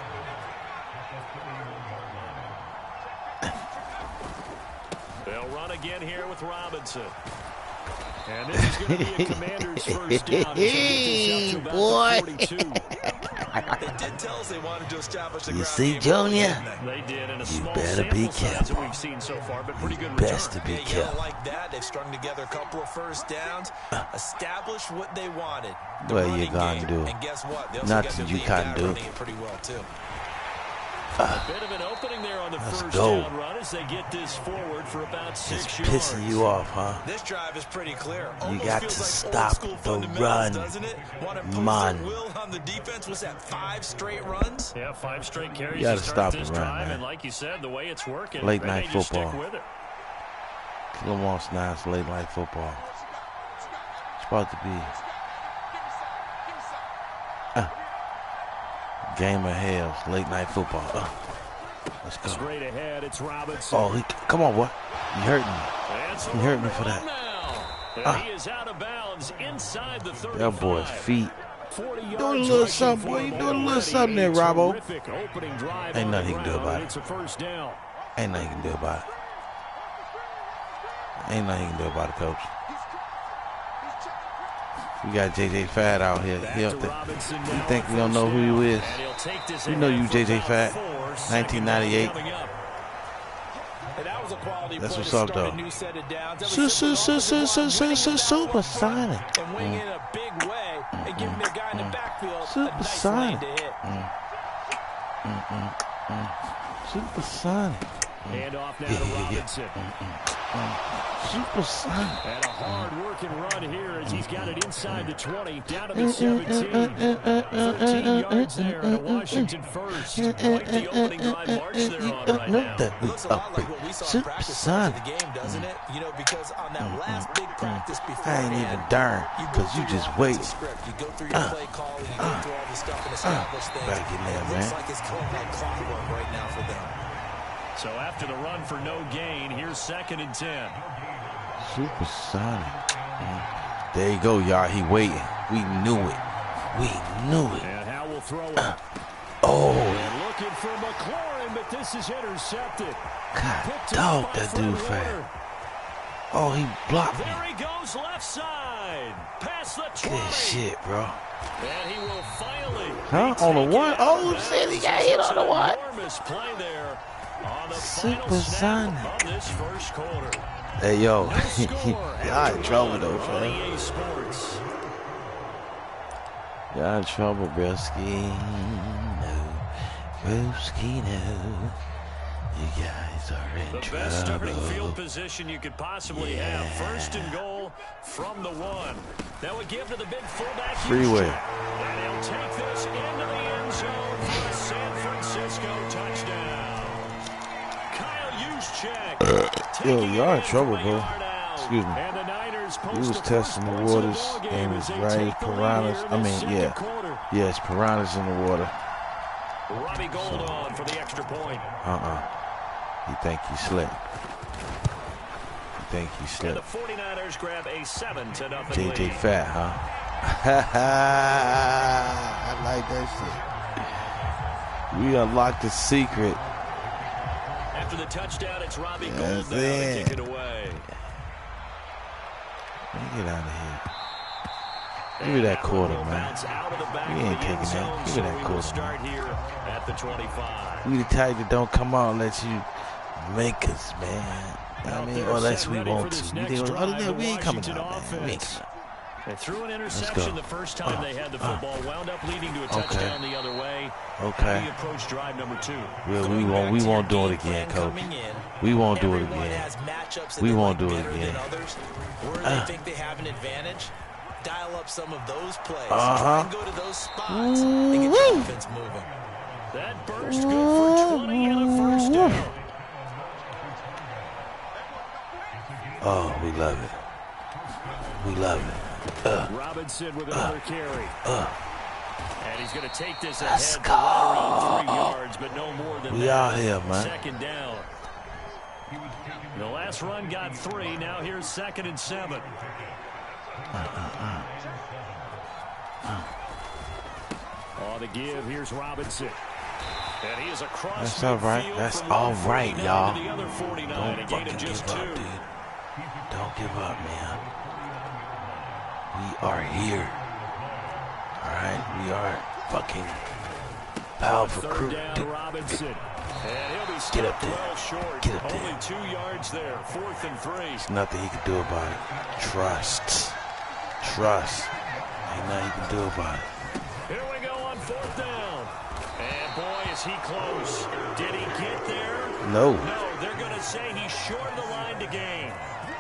They'll run again here with Robinson. And this is going to be a Commander's first down. Hey, boy. They did tell us they wanted to establish the you see, Junior? They did in a you small better be careful. That we've seen so far, but pretty good best to be careful. careful. Like that, they've strung together a couple of first downs, established what they wanted. Well, you gonna do? And guess what? Nothing you can't do. It pretty well too. A bit of an opening there on the first down run as they get this forward for about 6 yards. Pissing you off, huh? This drive is pretty clear. You got to stop the run, man. Will on the defense was that 5 straight runs. Yeah, 5 straight carries. You got to stop this the run, drive, man. and like you said, the way it's working, late night football. Stick with it. Killamoss9's late night football. It's about to be game of hell, late night football. Let's go. Straight ahead, it's Robinson. Oh, come on, boy. You hurt me. You hurt me for that. He is out of bounds inside the 35. That boy's feet. Doing a little something, boy. You doing a little something there, Robbo. Ain't nothing he can do about it. It's a first down. Ain't nothing he can do about it. Ain't nothing he can do about it, Coach. We got JJ Fad out here. You think we don't know who he is? We know you, JJ Fad. 1998. That's what's up, though. Supersonic. And wing in a big way and give him a guy in the backfield Supersonic. a nice lane to hit. Supersonic. Hand off now to Robinson. Supersonic. And a hard-working run here as he's got it inside the 20, down to the 17. 13 yards there and a Washington first. Quite the opening drive march they're on right now. It looks a lot like what we saw in practice of the game, doesn't it? You know, because on that last big practice before, I ain't even darn, because you just wait. You go through your play calling, you go through all the stuff and establish things. Back in there, man. It looks like it's going like clockwork right now for them. So after the run for no gain, here's 2nd and 10. Supersonic. There you go, y'all. He waiting. We knew it. We knew it. And Howell will throw it. Oh. And looking for McLaurin, but this is intercepted. God, dog, that dude fat. Oh, he blocked me. There he goes, left side. Past the 20. Good shit, bro. And he will finally. Huh? On the one? Oh, shit, he got hit on the one. Enormous play there on the Supersonic. final snap of this first quarter. Hey, yo. No score Y'all in trouble, though, on fam. EA Sports. Y'all in trouble, broski. No. Broski, no. You guys are in trouble. The best starting field position you could possibly have. First and goal from the one. That would give to the big fullback. Freeway. And he'll take this into the end zone for a San Francisco touchdown. Kyle Juszczyk. Yo, y'all in trouble, bro. Excuse me. And the Niners We was testing the waters and it's right piranhas. I mean, yeah. Yeah, it's piranhas in the water. Robbie Gold on for the extra point. He think he slick. He think he And slick. the 49ers grab a 7-0 lead. JJ Fat, huh? I like that shit. We unlocked the secret. After the touchdown, it's Robbie Gold That's now to it. kick it away. Let me get out of here. Give me that quarter, man. We ain't taking that. Give me that quarter, Start man. here at the 25. We the type that don't come out unless you make us, man. I mean, or unless we want to. We ain't coming out, man. We ain't coming out. They threw an interception the first time they had the football, wound up leading to a touchdown the other way. Okay. We approach drive number 2. Well, we won't do it again, coach. We won't do it again. We won't do it again. Where they think they have an advantage, dial up some of those plays. Uh-huh. And go to those spots and get your offense moving. That burst good for 20 and a first down. Oh, we love it. We love it. Robinson with another carry. And he's going to take this Let's ahead go. around 3 yards, but no more than We that. out here, man. Second down. The last run got 3. Now here's 2nd and 7. On the give, here's Robinson. And he is across. That's all right. That's all right, y'all. Don't fucking just give up, 2. dude. Don't give up, man. We are here. All right, we are fucking powerful crew. Third down, Robinson. And he'll be Get up there. well short. Get up there. Only 2 yards there. 4th and 3. There's nothing he can do about it. Trust. Trust. Ain't nothing he can do about it. Here we go on 4th down. And boy, is he close. Did he get there? No. No, they're going to say he's short of the line to gain.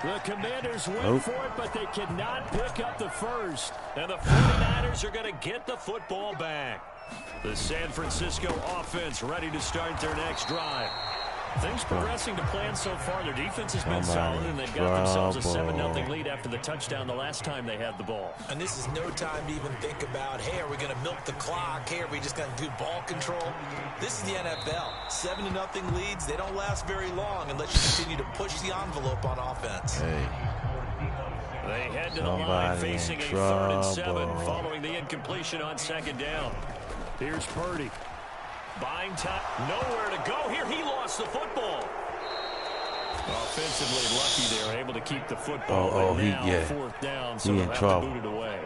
The Commanders went for it, but they cannot pick up the first. And the 49ers are going to get the football back. The San Francisco offense ready to start their next drive. Things progressing to plan so far. Their defense has been solid, and they've got themselves a 7-0 lead after the touchdown the last time they had the ball. And this is no time to even think about, hey, are we going to milk the clock? Hey, are we just going to do ball control? This is the NFL. 7-0 leads, they don't last very long unless you continue to push the envelope on offense. Hey. They head to the line facing a 3rd and 7 following the incompletion on 2nd down. Here's Purdy. Buying time, nowhere to go. Here he lost the football. Offensively lucky they're able to keep the football. But now 4th down, so they'll have to boot it away.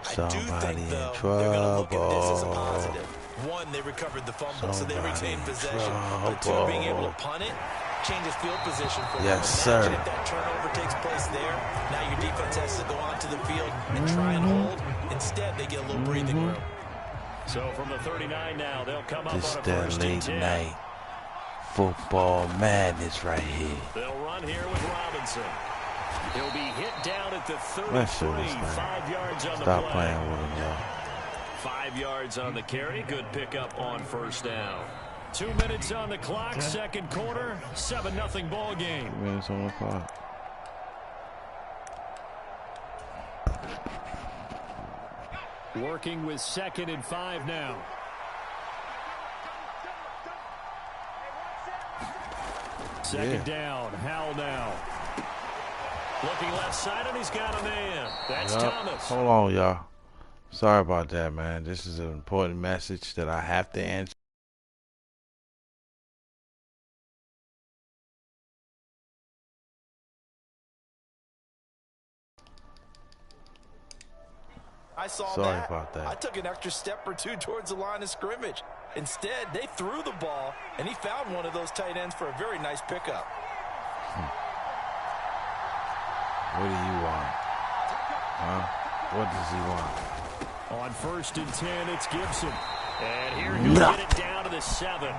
I do think, though, they're going to look at this as a positive. One, they recovered the fumble, so they retained possession. But 2, being able to punt it, changes field position for them. Yes, sir. Imagine if that turnover takes place there. Now your defense has to go onto the field and try and hold. Instead, they get a little breathing room. So from the 39 now, they'll come up This on a that 1st late and 10. night football madness right here. They'll run here with Robinson. He'll be hit down at the 33. Let's show this, man. 5 yards on the Stop play. playing with him, y'all. 5 yards on the carry. Good pickup on 1st down. 2 minutes on the clock. 2nd quarter. 7-0 ball game. 2 minutes on the clock. Working with 2nd and 5 now. Second down. Howell now. Looking left side, and he's got a man. That's Thomas. Hold on, y'all. Sorry about that, man. This is an important message that I have to answer. I saw Sorry that. about that. I took an extra step or two towards the line of scrimmage. Instead, they threw the ball, and he found one of those tight ends for a very nice pickup. What do you want? Huh? What does he want? On 1st and 10, it's Gibson. And here he'll get it down to the 7.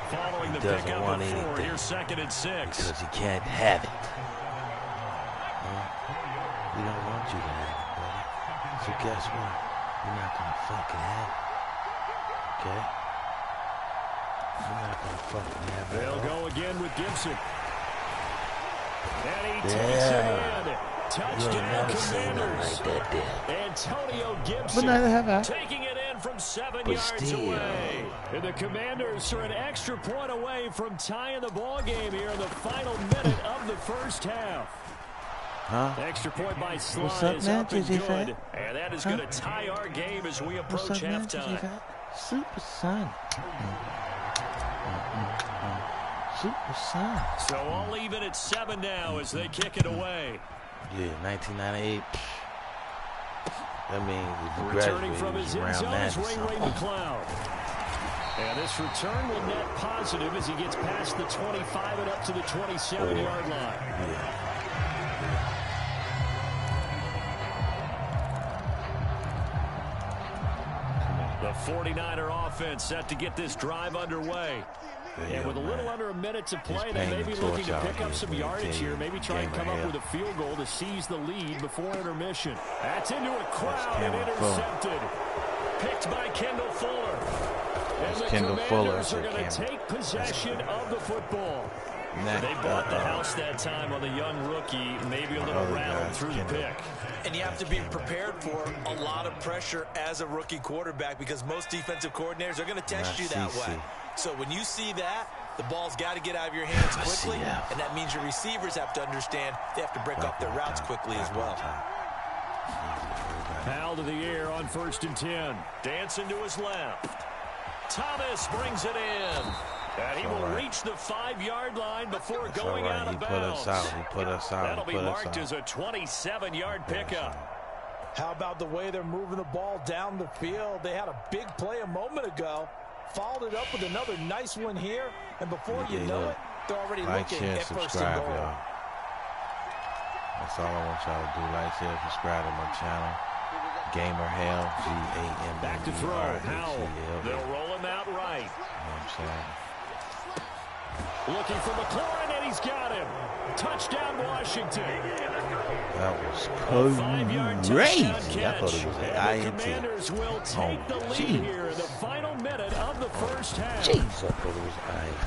Following the pickup of 4, here's 2nd and 6. Because he can't have it. Huh? We don't want you to have it, buddy. So guess what? You're not going to fucking have it. Okay? You're not going to fucking have it. They'll go again with Gibson. And he takes it in. Touchdown, Commanders. Antonio Gibson taking it in from 7 yards away. And the Commanders are an extra point away from tying the ball game here in the final minute of the first half. Huh? Extra point by Sly is man? up and good. And that is going to tie our game as we approach halftime. Super Son. Super Son. So all even at 7 now as they kick it away. Yeah, 1998. That means if you returning from his end around zone that is Ray McLeod. And this return will net positive as he gets past the 25 and up to the 27-yard line. Yeah. The 49er offense set to get this drive underway. And with a little under a minute to play, they may be looking to pick up some yardage here, maybe try and come up with a field goal to seize the lead before intermission. That's into a crowd and intercepted. Picked by Kendall Fuller. And the Commanders are going to take possession of the football. They bought the house that time on the young rookie, maybe a little rattled through the pick. And you have to be prepared for a lot of pressure as a rookie quarterback because most defensive coordinators are going to test you that way. So when you see that, the ball's got to get out of your hands quickly, and that means your receivers have to understand they have to break up their routes quickly as well. Foul to the air on 1st and 10. Dancing to his left. Thomas brings it in. And he will reach the 5-yard line before going out of bounds. He put us out. That'll be marked as a 27-yard pickup. How about the way they're moving the ball down the field? They had a big play a moment ago. Followed it up with another nice one here. And before you know it, they're already looking at 1st and goal. Y'all. That's all I want y'all to do. Like, share, subscribe to my channel. Gamer Hell, G-A-M. Back to throw. Howell. They'll roll him out right. You know what I'm saying? Looking for McLaurin, and he's got him. Touchdown, Washington. That was crazy. I thought it was an INT. The Commanders will take the lead here in the final minute of the first half. Jeez, I thought it was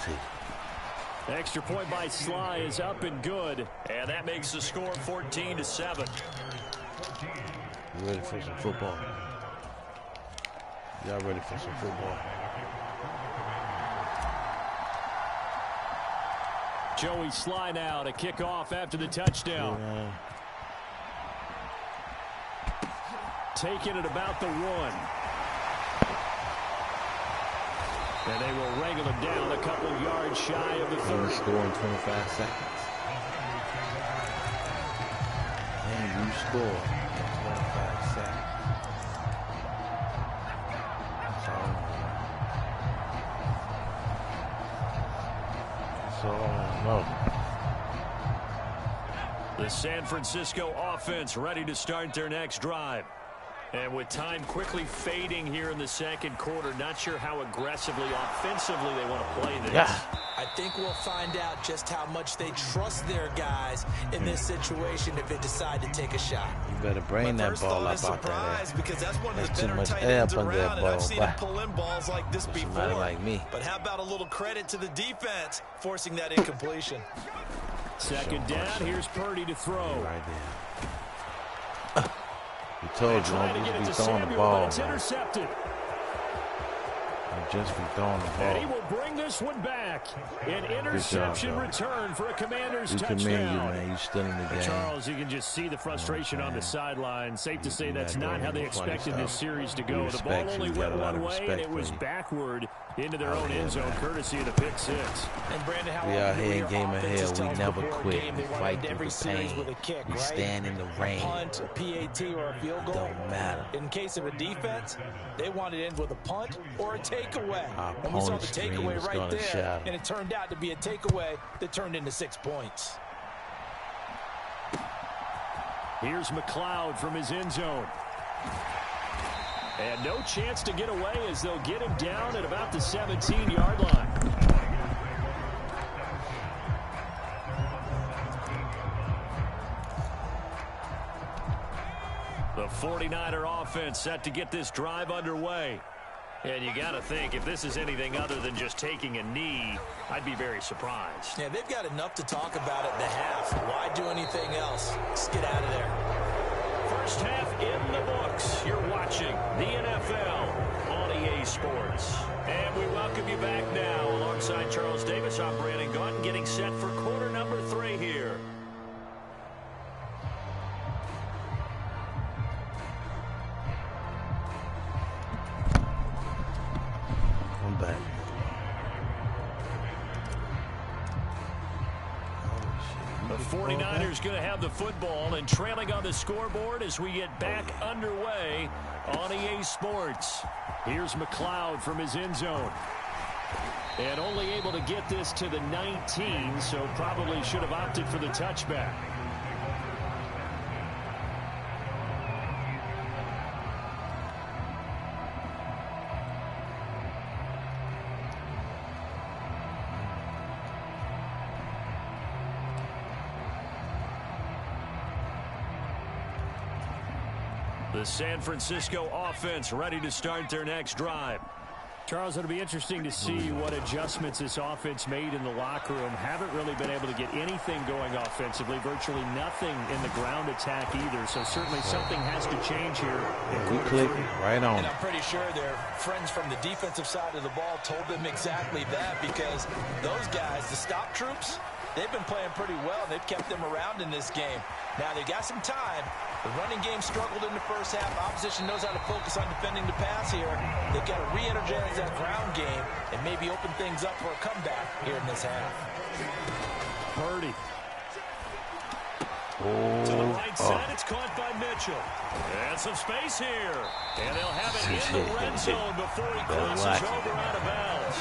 INT. Extra point by Sly is up and good, and that makes the score 14-7. You ready for some football? Y'all ready for some football? Joey Sly now to kick off after the touchdown. Taking it about the 1. And they will wrangle him down a couple yards shy of the 30. Score in 25 seconds. And you score in 25 seconds. That's all I know. The San Francisco offense ready to start their next drive. And with time quickly fading here in the second quarter, not sure how aggressively, offensively they want to play this. Yeah. I think we'll find out just how much they trust their guys in this situation if they decide to take a shot. You better bring that ball up out there. Because that's one of the better tight ends around, and I've seen him pull in balls like this before. Like me. But how about a little credit to the defense forcing that incompletion? Second down, here's Purdy to throw. Right there. We told you, don't be throwing the ball. It's intercepted. Don't just for throwing the ball. And he will bring this one back. An interception return for a Commander's touchdown. Commend you, man. You're still in the game. Charles, you can just see the frustration on the sideline. Safe to say that's not how they expected this series to go. The ball only went one way, and it was backward into their own end zone, courtesy of the pick six. And Brandon, how we out here in game ahead. We never quit. We fight through the pain. We stand in the rain. Punt, a PAT, or a field goal. Don't matter. In case of a defense, they want it in with a punt or a takeaway. And we saw the takeaway right there, and it turned out to be a takeaway that turned into 6 points. Here's McLeod from his end zone. And no chance to get away as they'll get him down at about the 17-yard line. The 49er offense set to get this drive underway. And you got to think, if this is anything other than just taking a knee, I'd be very surprised. Yeah, they've got enough to talk about at the half. Why do anything else? Just get out of there. First half in the books. You're watching the NFL on EA Sports. And we welcome you back now. Alongside Charles Davis, I'm Brandon Gaunton, getting set for quarter number 3 here. I'm back. The 49ers going to have the football and trailing on the scoreboard as we get back underway on EA Sports. Here's McLeod from his end zone. And only able to get this to the 19, so probably should have opted for the touchback. The San Francisco offense ready to start their next drive. Charles, it'll be interesting to see what adjustments this offense made in the locker room. Haven't really been able to get anything going offensively. Virtually nothing in the ground attack either. So certainly something has to change here. We click right on. And I'm pretty sure their friends from the defensive side of the ball told them exactly that, because those guys, the stop troops, they've been playing pretty well. They've kept them around in this game. Now they've got some time. The running game struggled in the first half. Opposition knows how to focus on defending the pass here. They've got to re-energize that ground game and maybe open things up for a comeback here in this half. Purdy. To the right side, it's caught by Mitchell. And some space here. And they'll have it in the red zone before he crosses over out of bounds.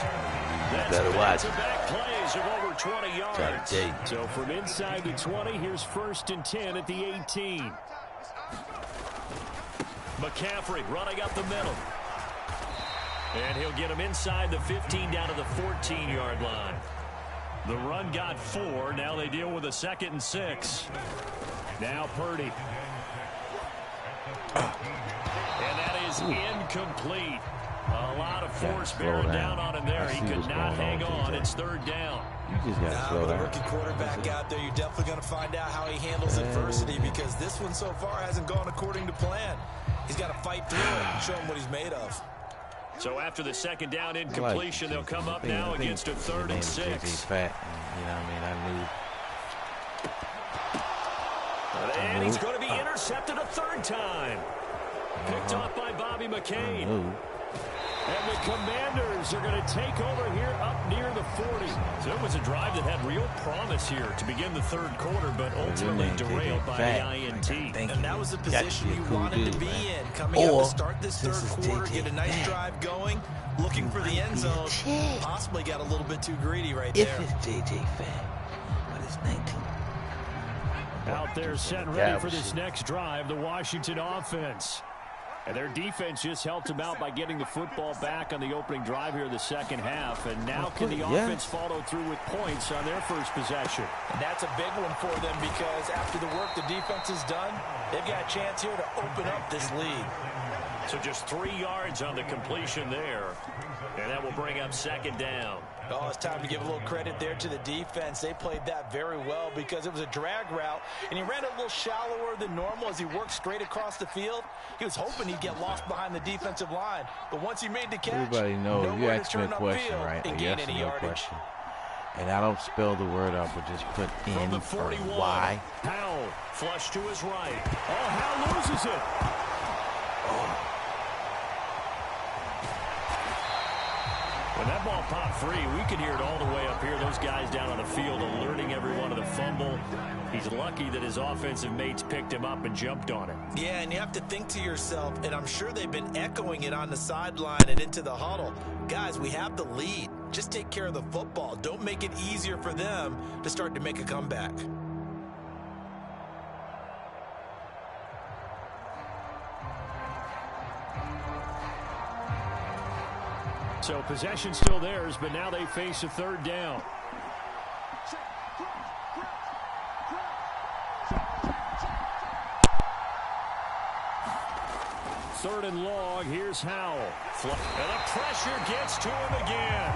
That's back-to-back plays of over 20 yards. So from inside the 20, here's 1st and 10 at the 18. McCaffrey running up the middle. And he'll get him inside the 15 down to the 14-yard line. The run got 4. Now they deal with a 2nd and 6. Now Purdy. And that is incomplete. A lot of force bearing down on him there. He could not hang on. It's 3rd down. You just got to slow down. With a rookie quarterback out there, you're definitely going to find out how he handles adversity, because this one so far hasn't gone according to plan. He's got to fight through it and show him what he's made of. So after the 2nd down incompletion, they'll come up now against a 3rd and 6. You know what I mean? And he's going to be intercepted a 3rd time. Picked off by Bobby McCain. And the Commanders are going to take over here up near the 40. So it was a drive that had real promise here to begin the 3rd quarter, but ultimately derailed by the INT. And that was the position you wanted to be in. Coming up to start this 3rd quarter, get a nice drive going, looking for the end zone. Possibly got a little bit too greedy right there. If it's J.J. Fatt, but it's 19. Out there set and ready for this next drive, the Washington offense. And their defense just helped them out by getting the football back on the opening drive here in the 2nd half. And now can the offense follow through with points on their first possession? And that's a big one for them, because after the work the defense has done, they've got a chance here to open up this lead. So just 3 yards on the completion there. And that will bring up second down. Oh, it's time to give a little credit there to the defense. They played that very well because it was a drag route, and he ran it a little shallower than normal as he worked straight across the field. He was hoping he'd get lost behind the defensive line, but once he made the catch, everybody knows you asked me a question, right? A yes or no question. And I don't spell the word out, but just put N or Y. Howell, flush to his right. Oh, Howell loses it. Oh. When that ball popped free, we could hear it all the way up here. Those guys down on the field alerting everyone of the fumble. He's lucky that his offensive mates picked him up and jumped on it. Yeah, and you have to think to yourself, and I'm sure they've been echoing it on the sideline and into the huddle. Guys, we have the lead. Just take care of the football. Don't make it easier for them to start to make a comeback. So possession still theirs, but now they face a third down. Third and long. Here's Howell. And the pressure gets to him again.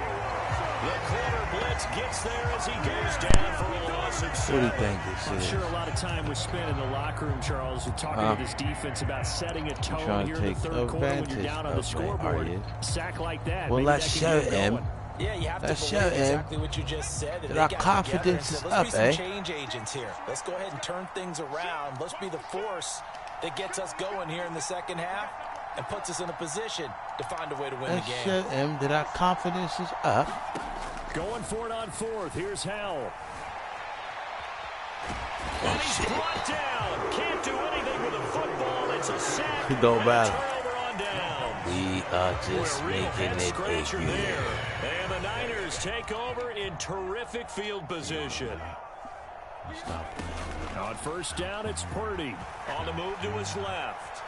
The corner blitz gets there as he goes down for a loss of 7. What do you think this is? I'm sure a lot of time was spent in the locker room, Charles, talking to this defense about setting a tone here in the third quarter when you're down on the scoreboard. Sack like that. Well, let's show him. Yeah, you have to believe exactly what you just said. That our confidence is up, let's be some change agents here. Let's go ahead and turn things around. Let's be the force that gets us going here in the second half and puts us in a position to find a way to win the game. Let's show him that our confidence is up. Going for it on fourth. Here's Howell. And he's brought down. Can't do anything with a football. It's a sack. It don't matter. Turnover on down. We are just making it a there. And the Niners take over in terrific field position. Stop. On first down, it's Purdy. On the move to his left.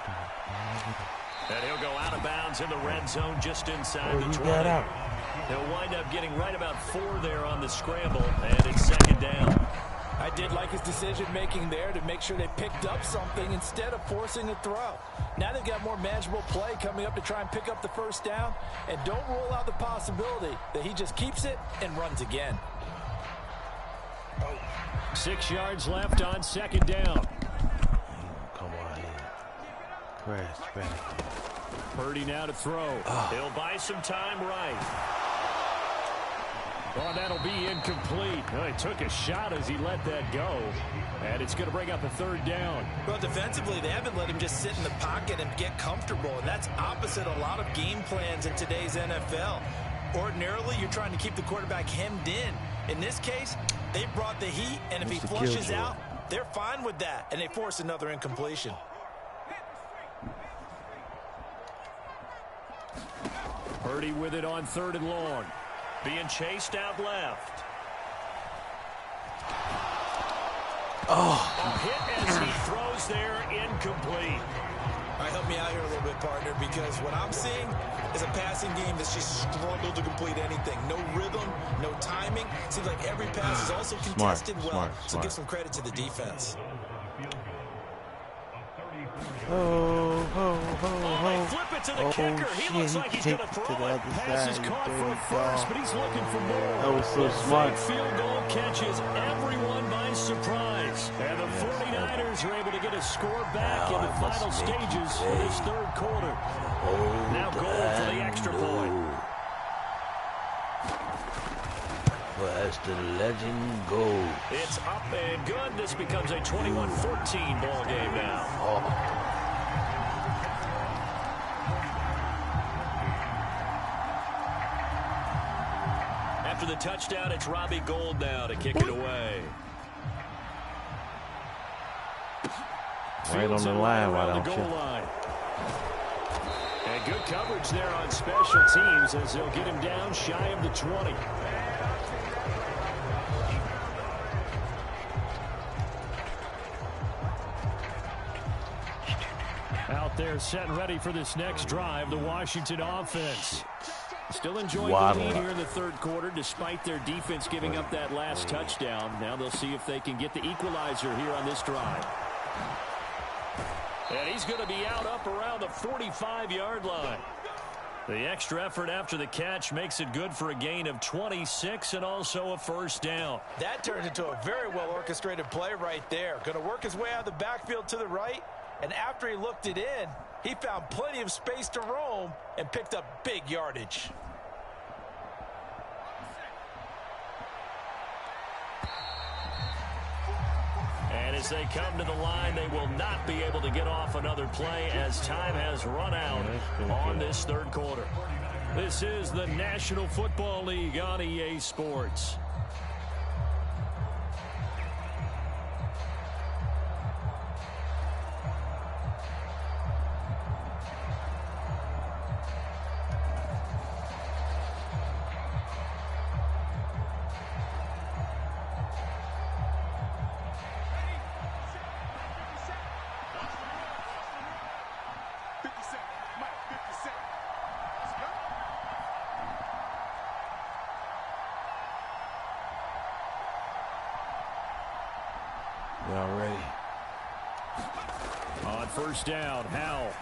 And he'll go out of bounds in the red zone just inside the 20. He'll wind up getting right about 4 there on the scramble, and it's second down. I did like his decision-making there to make sure they picked up something instead of forcing a throw. Now they've got more manageable play coming up to try and pick up the first down, and don't rule out the possibility that he just keeps it and runs again. 6 yards left on second down. Come on in. Crash. Purdy now to throw. He'll buy some time right. Oh, that'll be incomplete. Well, he took a shot as he let that go. And it's going to bring up a third down. Well, defensively, they haven't let him just sit in the pocket and get comfortable. And that's opposite a lot of game plans in today's NFL. Ordinarily, you're trying to keep the quarterback hemmed in. In this case, they brought the heat, and if he flushes out, they're fine with that, and they force another incompletion. Purdy with it on third and long. Being chased out left. A hit as he throws there, incomplete. All right, help me out here a little bit, partner, because what I'm seeing is a passing game that's just struggled to complete anything. No rhythm, no timing. Seems like every pass is also contested well, so give some credit to the defense. They flip it to the kicker. He looks like he's going to throw it. Pass is caught for a first, but he's looking for more. That was so smart. Field goal catches everyone by surprise. And the 49ers are able to get a score back in the final stages of this third quarter. Now goal for the extra point. As the legend goes. It's up and good. This becomes a 21-14 ball game now. After the touchdown, it's Robbie Gould now to kick it away. Right on the line, why don't you? And good coverage there on special teams as they'll get him down shy of the 20. Out there set and ready for this next drive, the Washington offense. Still enjoying the lead here in the third quarter despite their defense giving up that last touchdown. Now they'll see if they can get the equalizer here on this drive. And he's going to be out up around the 45-yard line. The extra effort after the catch makes it good for a gain of 26 and also a first down. That turned into a very well-orchestrated play right there. Going to work his way out of the backfield to the right, and after he looked it in, he found plenty of space to roam and picked up big yardage. And as they come to the line, they will not be able to get off another play as time has run out on this third quarter. This is the National Football League on EA Sports. Y'all ready? On first down, Howell.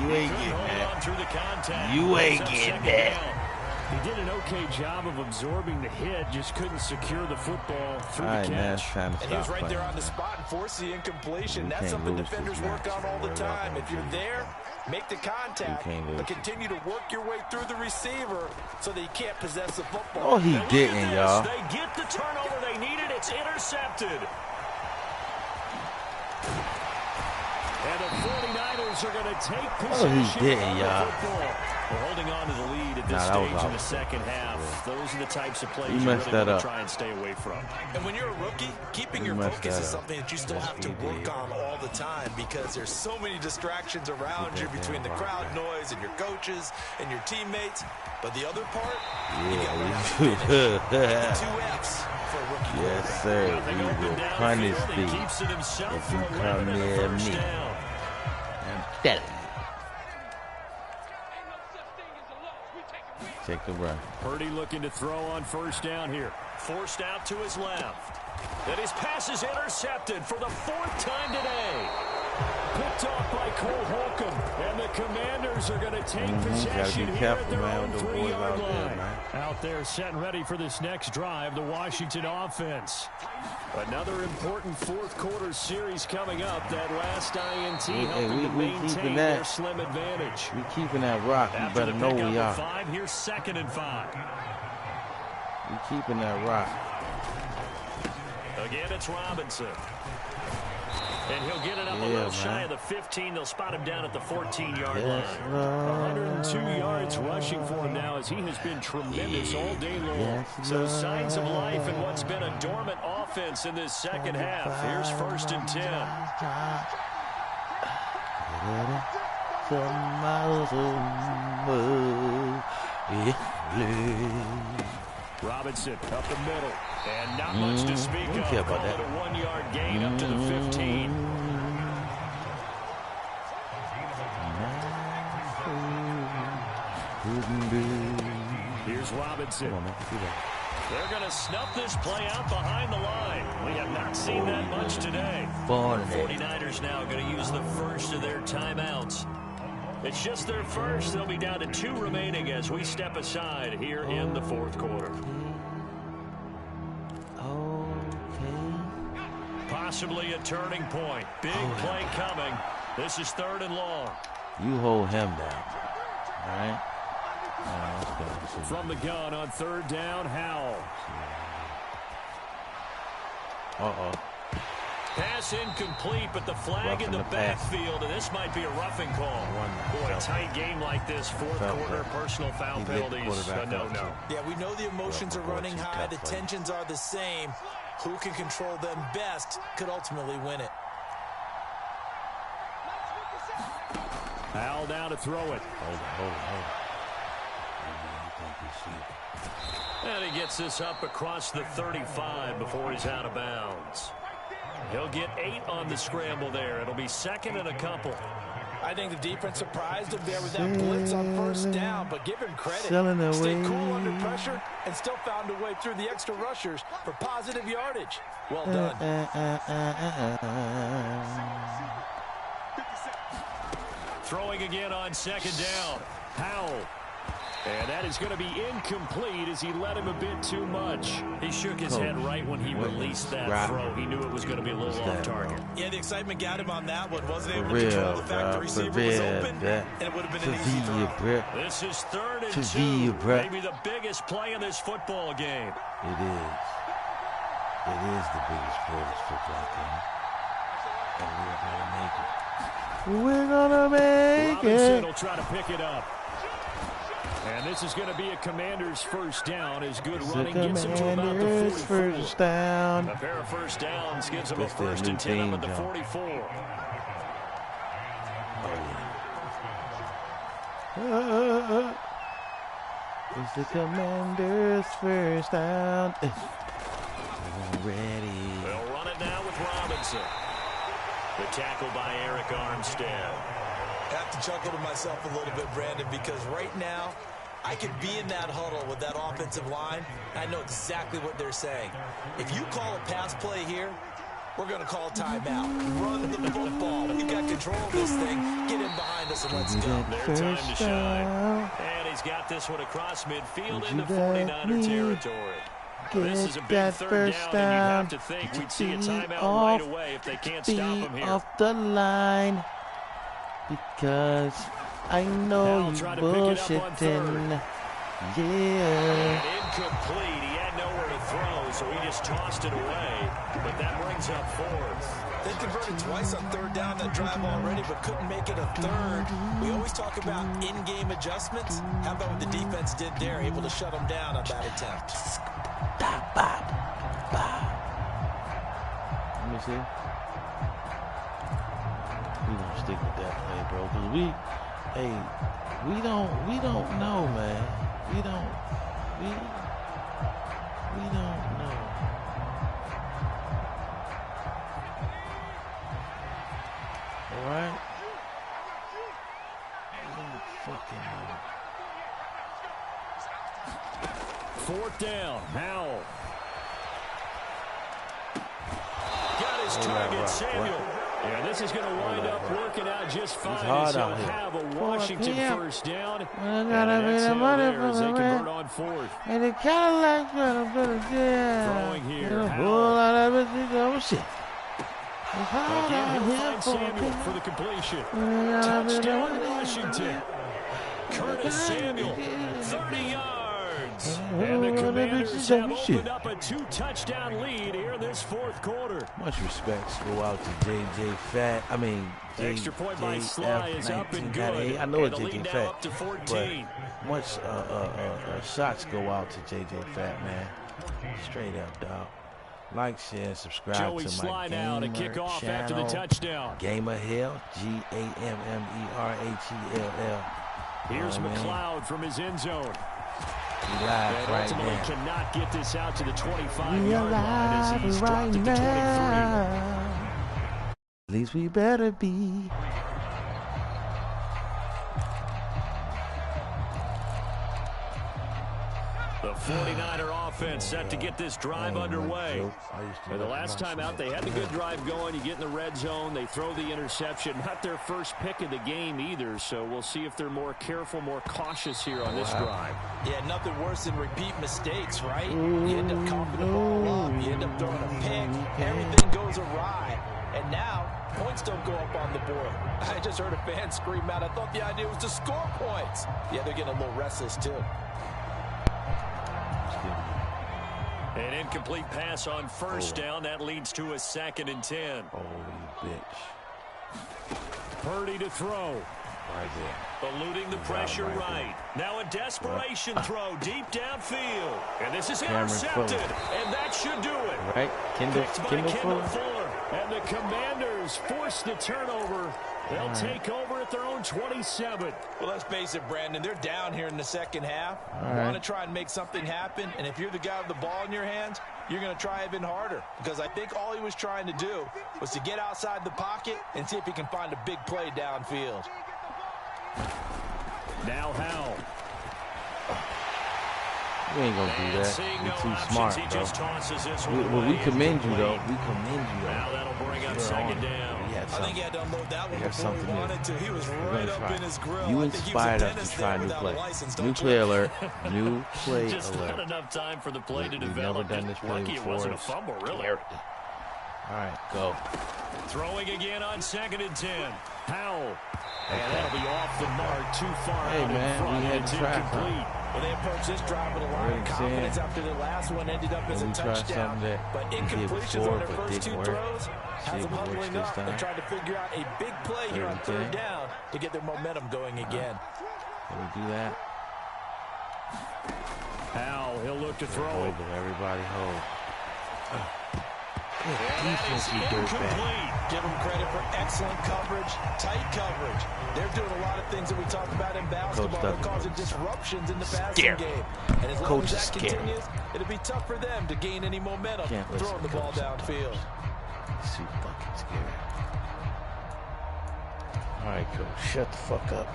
You ain't getting that. You ain't getting that. He did an okay job of absorbing the hit, just couldn't secure the football through the catch. And he was right there on the spot and forced the incompletion. That's something defenders work on all the time. If you're there, make the contact, but continue to work your way through the receiver so that he can't possess the football. Oh, he didn't, y'all. They get the turnover they needed. It's intercepted. And the 49ers are going to take possession of the football. We're holding on to the lead at this stage in the second half. Yeah. Those are the types of plays you really want to try and stay away from. And when you're a rookie, keeping your focus is something that you still have to work on all the time because there's so many distractions around you between the crowd noise and your coaches and your teammates. But the other part, you got to learn how to finish. The 2 F's for a rookie. Yes, sir. We will punish thee if you come near me. I'm telling you. Take the run. Purdy looking to throw on first down here. Forced out to his left. And his pass is intercepted for the 4th time today. Picked off by Cole Holcomb. And the Commanders are going to take possession here at their own 3-yard line. Out there set and ready for this next drive, the Washington offense. Another important fourth quarter series coming up. That last INT helping to maintain their slim advantage. We keeping that rock. You better know we are. 5, here's 2nd and 5. We keeping that rock. Again, it's Robinson. And he'll get it up a little shy of the 15. They'll spot him down at the 14-yard line. 102 yards rushing for him now as he has been tremendous all day long. So signs of life in what's been a dormant offense in this second half. Here's 1st and 10. Robinson up the middle, and not much to speak of. Call it a 1-yard gain up to the 15. Here's Robinson. They're going to snuff this play out behind the line. We have not seen that much today. The 49ers now going to use the first of their timeouts. It's just their first. They'll be down to 2 remaining as we step aside here in the 4th quarter. Possibly a turning point. Big play coming. This is 3rd and long. You hold him down. All right? From the gun on 3rd down, Howell. Pass incomplete, but the flag in the backfield, and this might be a roughing call. Boy, a tight game like this, 4th quarter, personal foul penalties. No. Yeah, we know the emotions are running high. The tensions are the same. Who can control them best could ultimately win it. Howell down to throw it. Hold. And he gets this up across the 35 before he's out of bounds. He'll get 8 on the scramble there. It'll be 2nd and a couple. I think the defense surprised him there with that blitz on 1st down, but give him credit. Stayed cool under pressure and still found a way through the extra rushers for positive yardage. Well done. Throwing again on second down. Howell. And that is going to be incomplete as he let him a bit too much. He shook his head right when he released that throw. He knew it was going to be a little off target. Yeah, the excitement got him on that one. Wasn't able to control the fact the receiver was open, and it would have been an easy throw. This is 3rd and 2. Maybe the biggest play in this football game. It is. It is the biggest play in this football game. And we're going to make it. We're going to make Robinson it. will try to pick it up. And this is going to be a Commander's first down as good running gets him to about the 44. First down. A pair of first downs gives him a 1st and 10 up at the 44. It's the Commander's first down. Ready. They'll run it now with Robinson. The tackle by Eric Armstead. I have to chuckle to myself a little bit, Brandon, because right now I could be in that huddle with that offensive line. I know exactly what they're saying. If you call a pass play here, we're going to call timeout. Run the football. We've got control of this thing. Get in behind us and let's go. Their time to shine. And he's got this one across midfield into 49er territory. This is a big 3rd down, and you'd have to think we'd see a timeout right away if they can't stop him here. Off the line, because I know you bullshitting. Yeah. And incomplete. He had nowhere to throw, so he just tossed it away. But that brings up 4th. They converted twice on 3rd down that drive already, but couldn't make it a 3rd. We always talk about in-game adjustments. How about what the defense did there? Able to shut them down on that attempt. Bop, bop, bop. Let me see. We gonna stick with that play, bro. Cause we don't know, man. We don't know. All right. We don't fucking know. 4th down. Howell. Got his target, Samuel. Yeah, this is going to wind up working out just fine as he'll have a Washington first down. And an exhale there as they convert on 4th. And the Cadillac Throwing here. Howell. Again, he'll find Samuel for the completion. Touchdown, Washington. Curtis Samuel, 30 yards. And the Commanders have opened up a 2-touchdown lead here this 4th quarter. Much respect go out to J.J. Fat. I mean, extra point by Sly is up and good. I know it's J.J. Fat, to 14. but much shots go out to J.J. Fat, man. Straight up, dog. Like, share, subscribe Joey to Sly my now to gamer kick off channel. after the touchdown. Gamer Hill, Gammerhell. Here's McLeod from his end zone. He live and right ultimately now. cannot get this out to the 25-yard line as he's dropped at the 23. At least we better be. The 49er offense set to get this drive underway. And the last time out, they had the good drive going. You get in the red zone, they throw the interception. Not their first pick of the game either, so we'll see if they're more careful, more cautious here on this drive. Yeah, nothing worse than repeat mistakes, right? You end up coughing the ball up, you end up throwing a pick, everything goes awry. And now, points don't go up on the board. I just heard a fan scream out, I thought the idea was to score points. Yeah, they're getting a little restless too. An incomplete pass on first down. That leads to a 2nd and 10. Holy bitch. Purdy to throw. Right there. Eluding the pressure right. Now a desperation throw deep downfield. And this is intercepted. And that should do it. Right. Kendall Fuller. And the Commanders force the turnover. They'll take over at their own 27. Well, let's face it, Brandon. They're down here in the second half. Want to try and make something happen. And if you're the guy with the ball in your hands, you're going to try even harder. Because I think all he was trying to do was to get outside the pocket and see if he can find a big play downfield. Now Howell. We ain't gonna do that. You're too smart, bro. We commend you, though. We commend you, though. Now that'll bring up second down. I think he had to unload that one before he wanted to. He was right up in his grill. You inspired us to try new play. New play alert. New play Just alert. not enough time for the play to develop. Never done this play Lucky before. it wasn't a fumble, really. All right, go. Throwing again on 2nd and 10. Howell. And that'll be off the mark, too far out in front. We had It's to try incomplete. Well, they approached this drive with a lot of confidence after the last one ended up as a touchdown. But incompletions on their first two throws has them huddling up and trying to figure out a big play here on 3rd down to get their momentum going again. Can we do that? Howell, he'll look to throw. Hold it, everybody hold. Defense, you dirtbag. Give them credit for excellent coverage, tight coverage. They're doing a lot of things that we talked about in basketball. They're causing disruptions in the passing game. And as long as that continues, it'll be tough for them to gain any momentum throwing the ball downfield. It's too fucking scary. All right, coach, shut the fuck up.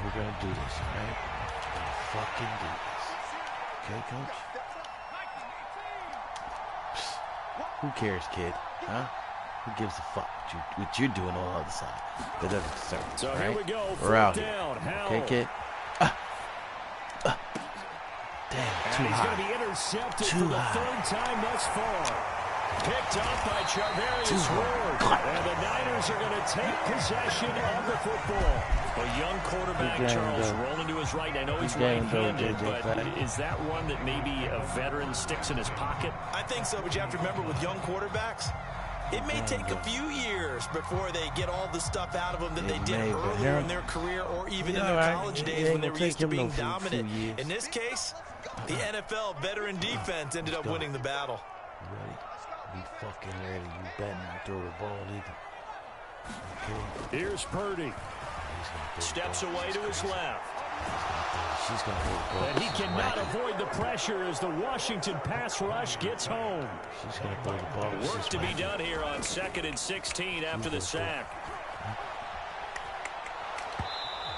We're gonna do this, all right? We're gonna fucking do this. Okay, coach? Who cares, kid? Huh? Who gives a fuck what you're doing on the other side? That doesn't concern us, So right? here we go. We're out Down. here. Okay, kid? Damn, too he's high. going to be intercepted for the 3rd time thus far. Picked up by Charvarius Ward. And the Niners are going to take possession of the football. A young quarterback, Charles, rolling to his right. I know he's right-handed, but is that one that maybe a veteran sticks in his pocket? I think so, but you have to remember with young quarterbacks, it may take a few years before they get all the stuff out of them that they did earlier in their career or even in their college days when they were used to being dominant. In this case, the NFL veteran defense ended up winning the battle. You ready? Be fucking ready. You better not throw the ball either. Okay. Here's Purdy. Steps away to his left. She's gonna throw the ball. And he cannot avoid the pressure as the Washington pass rush gets home. She's gonna throw the ball. Work to be done here on 2nd and 16 after the sack.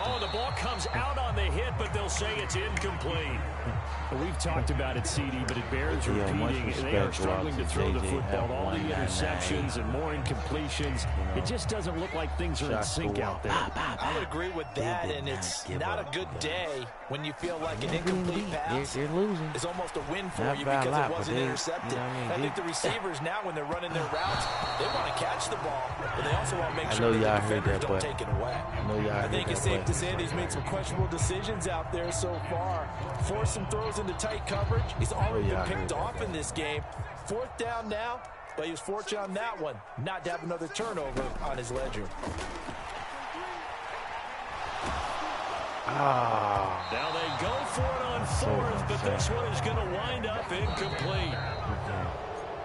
Oh, the ball comes out on the hit, but they'll say it's incomplete. We've talked about it, CD, but it bears repeating. They are struggling to throw the football. All the interceptions and more incompletions. It just doesn't look like things are in sync out there. I would agree with that, and it's not a good day when you feel like an incomplete pass is almost a win for you because it wasn't intercepted. I think the receivers now, when they're running their routes, they want to catch the ball, but they also want to make sure that the defenders don't take it away. I think it's safe to say that he's made some questionable decisions out there so far. Forced some throws into tight coverage. He's already been picked off in this game. 4th down now, but he was fortunate on that one not to have another turnover on his ledger. Now they go for it on 4th, but this one is going to wind up incomplete.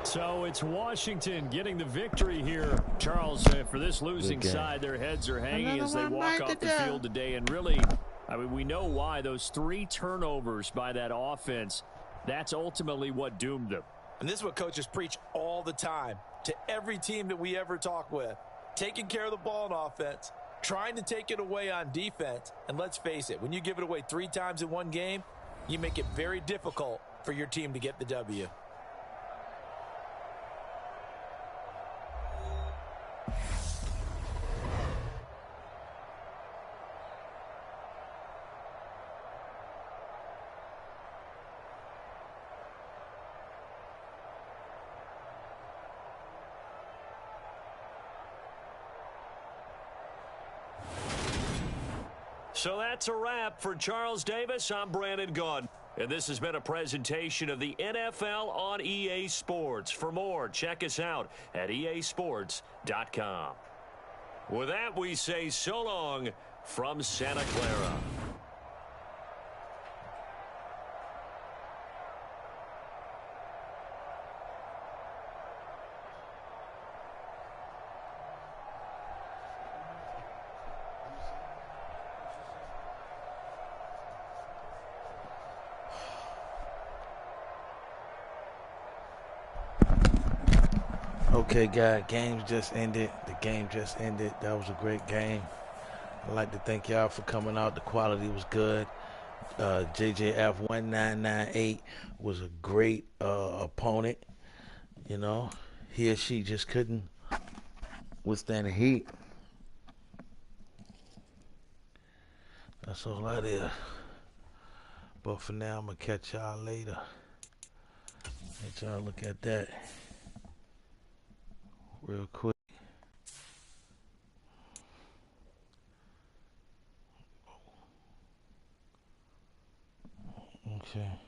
So it's Washington getting the victory here. Charles, for this losing side, their heads are hanging as they walk off the field today. And really, I mean, we know why. Those 3 turnovers by that offense, that's ultimately what doomed them. And this is what coaches preach all the time to every team that we ever talk with. Taking care of the ball on offense, trying to take it away on defense. And let's face it, when you give it away 3 times in one game, you make it very difficult for your team to get the W. So that's a wrap for Charles Davis. I'm Brandon Gaudin. And this has been a presentation of the NFL on EA Sports. For more, check us out at easports.com. With that, we say so long from Santa Clara. Okay, guys, game just ended. The game just ended. That was a great game. I'd like to thank y'all for coming out. The quality was good. JJF1998 was a great opponent. You know, he or she just couldn't withstand the heat. That's all that is. But for now, I'm going to catch y'all later. Let y'all look at that real quick. Okay.